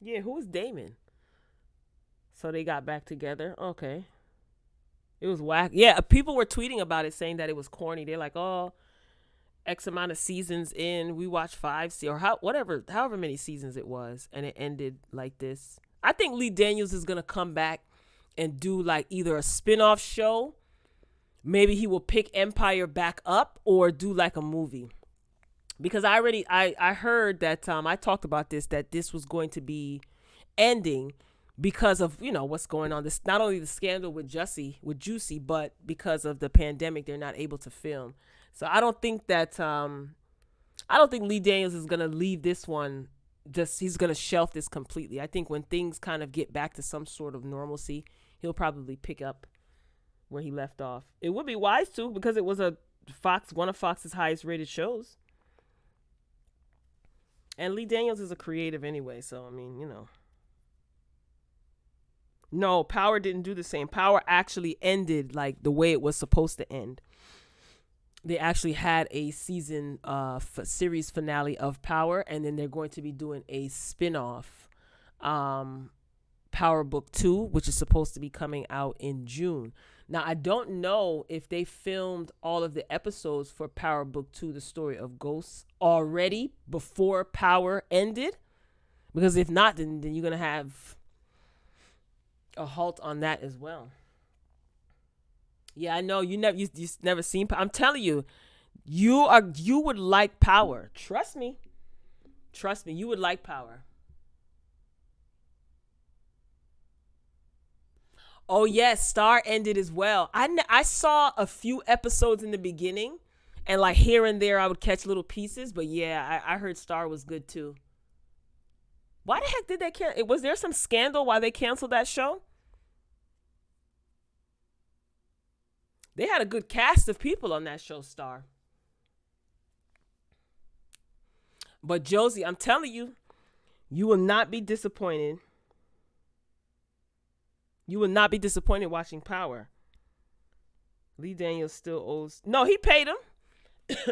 Yeah, who's Damon? So they got back together. Okay. It was whack. Yeah, people were tweeting about it saying that it was corny. They're like, oh, X amount of seasons in. We watched 5 or however many seasons it was. And it ended like this. I think Lee Daniels is going to come back and do like either a spin-off show. Maybe he will pick Empire back up or do like a movie. Because I heard that, I talked about this, that this was going to be ending because of, what's going on. This, not only the scandal with Juicy, but because of the pandemic, they're not able to film. So I don't think Lee Daniels is going to leave this one. He's going to shelf this completely. I think when things kind of get back to some sort of normalcy, he'll probably pick up where he left off. It would be wise to, because it was one of Fox's highest rated shows. And Lee Daniels is a creative anyway, so I mean, No, Power didn't do the same. Power actually ended like the way it was supposed to end. They actually had a season series finale of Power, and then they're going to be doing a spin-off, Power Book 2, which is supposed to be coming out in June. Now, I don't know if they filmed all of the episodes for Power Book 2, The Story of Ghosts, already before Power ended. Because if not, then you're going to have a halt on that as well. Yeah, I know you never seen. I'm telling you, you would like Power. Trust me, you would like Power. Oh yes, Star ended as well. I saw a few episodes in the beginning, and like here and there I would catch little pieces. But yeah, I heard Star was good too. Why the heck did they cancel? Was there some scandal why they canceled that show? They had a good cast of people on that show, Star. But Josie, I'm telling you, you will not be disappointed. You will not be disappointed watching Power. Lee Daniels still owes. No, he paid him.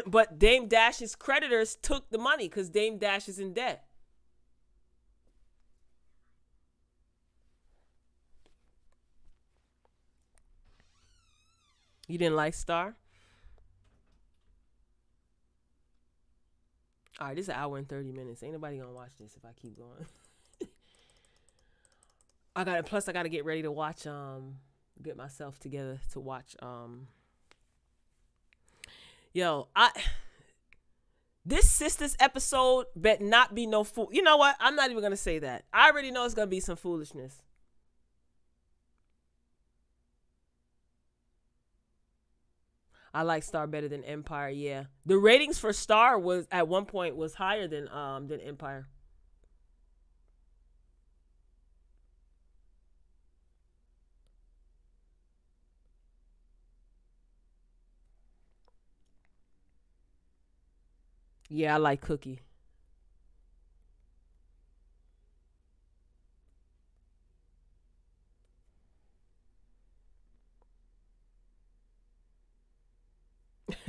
But Dame Dash's creditors took the money because Dame Dash is in debt. You didn't like Star? All right, this is an hour and 30 minutes. Ain't nobody gonna watch this if I keep going. I gotta get ready to watch get myself together to watch yo, this sisters episode bet not be no fool. You know what? I'm not even gonna say that. I already know it's gonna be some foolishness. I like Star better than Empire. Yeah, the ratings for Star was at one point was higher than Empire. Yeah, I like Cookie.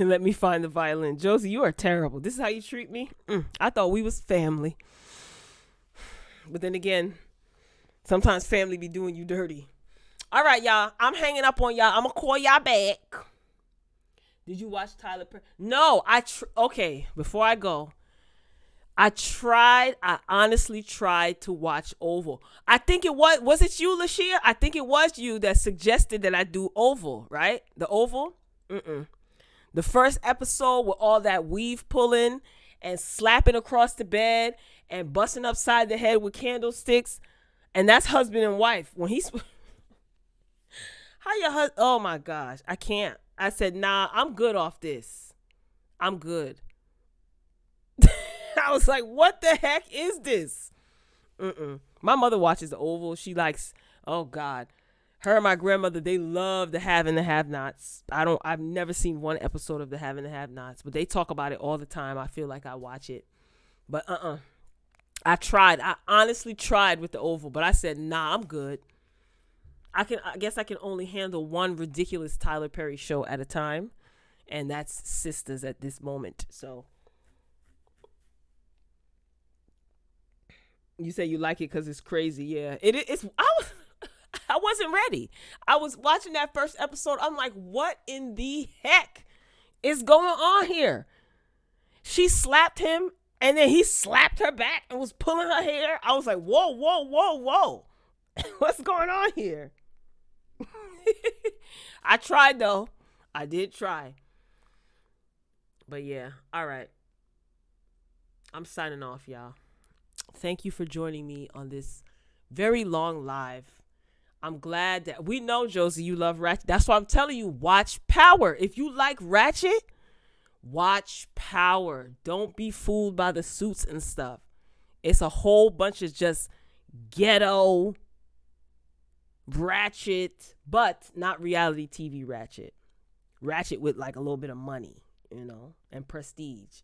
Let me find the violin. Josie, you are terrible. This is how you treat me? I thought we was family. But then again, sometimes family be doing you dirty. All right, y'all. I'm hanging up on y'all. I'm going to call y'all back. Did you watch Tyler Perry? No, okay, before I go, I honestly tried to watch Oval. I think it was it you, Lashia? I think it was you that suggested that I do Oval, right? The Oval? Mm-mm. The first episode with all that weave pulling and slapping across the bed and busting upside the head with candlesticks. And that's husband and wife. When he's how your husband? Oh my gosh, I can't. I said, nah, I'm good off this. I'm good. I was like, what the heck is this? My mother watches the Oval. She likes, oh God. Her and my grandmother, they love the Have and the Have-Nots. I've never seen one episode of the Have and the Have-Nots, but they talk about it all the time. I feel like I watch it. But I tried. I honestly tried with the Oval, but I said, nah, I'm good. I guess I can only handle one ridiculous Tyler Perry show at a time, and that's Sisters at this moment. So you say you like it because it's crazy. Yeah, it's. I wasn't ready. I was watching that first episode. I'm like, what in the heck is going on here? She slapped him, and then he slapped her back and was pulling her hair. I was like, whoa, whoa, whoa, whoa. What's going on here? I tried, though. I did try. But yeah, all right. I'm signing off, y'all. Thank you for joining me on this very long live. I'm glad that we know, Josie, you love Ratchet. That's why I'm telling you, watch Power. If you like Ratchet, watch Power. Don't be fooled by the suits and stuff. It's a whole bunch of just ghetto Ratchet, but not reality TV Ratchet. Ratchet with like a little bit of money, and prestige.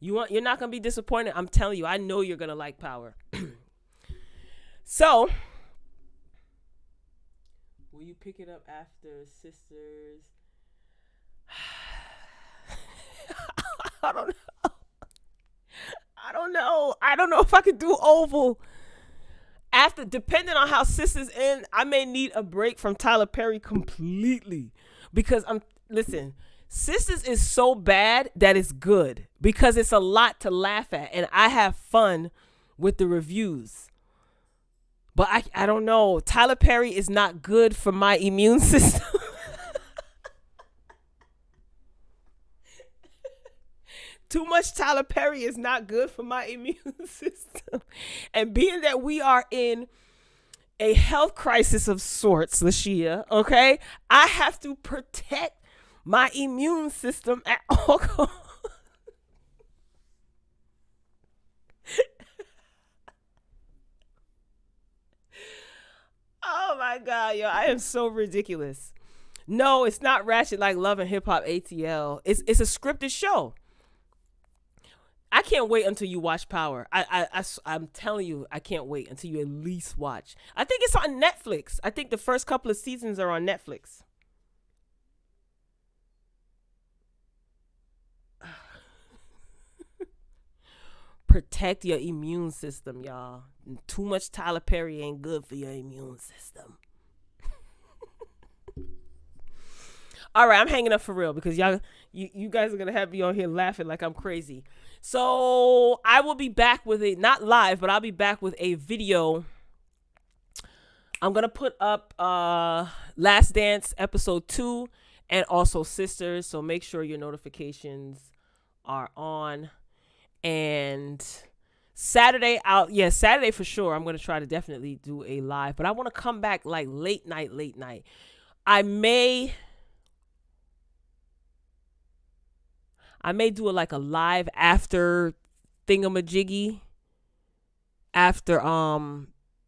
You're not gonna be disappointed. I'm telling you, I know you're gonna like Power. So, will you pick it up after Sisters? I don't know. I don't know if I could do oval. After, depending on how Sisters end, I may need a break from Tyler Perry completely, because listen, Sisters is so bad that it's good because it's a lot to laugh at, and I have fun with the reviews. But I don't know. Tyler Perry is not good for my immune system. Too much Tyler Perry is not good for my immune system. And being that we are in a health crisis of sorts, Lashia, okay, I have to protect my immune system at all costs. Oh my God, yo, I am so ridiculous. No, it's not ratchet like Love and Hip Hop ATL. It's a scripted show. I can't wait until you watch Power. I'm telling you, I can't wait until you at least watch. I think it's on Netflix. I think the first couple of seasons are on Netflix. Protect your immune system, y'all. Too much Tyler Perry ain't good for your immune system. All right, I'm hanging up for real because you guys are gonna have me on here laughing like I'm crazy. So I will be back with a, not live, but I'll be back with a video. I'm gonna put up Last Dance episode 2 and also Sisters. So make sure your notifications are on. And Saturday Saturday for sure. I'm gonna try to definitely do a live, but I want to come back like late night. I may do like a live after thingamajiggy after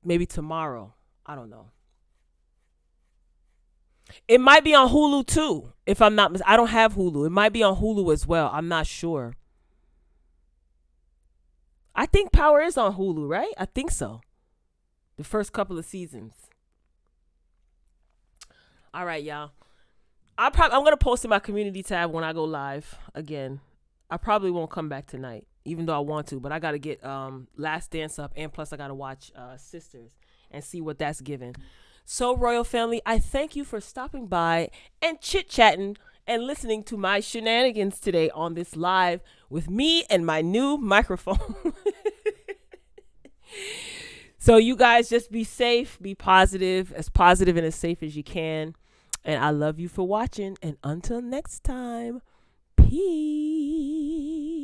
maybe tomorrow. I don't know. It might be on Hulu too. If I'm not, I don't have Hulu. It might be on Hulu as well. I'm not sure. I think Power is on Hulu, right? I think so. The first couple of seasons. All right, y'all. I'm gonna post in my community tab when I go live again. I probably won't come back tonight, even though I want to. But I gotta get Last Dance up, and plus I gotta watch Sisters and see what that's given. So, Royal Family, I thank you for stopping by and chit-chatting and listening to my shenanigans today on this live with me and my new microphone. So you guys just be safe, be positive and as safe as you can. And I love you for watching. And until next time, peace.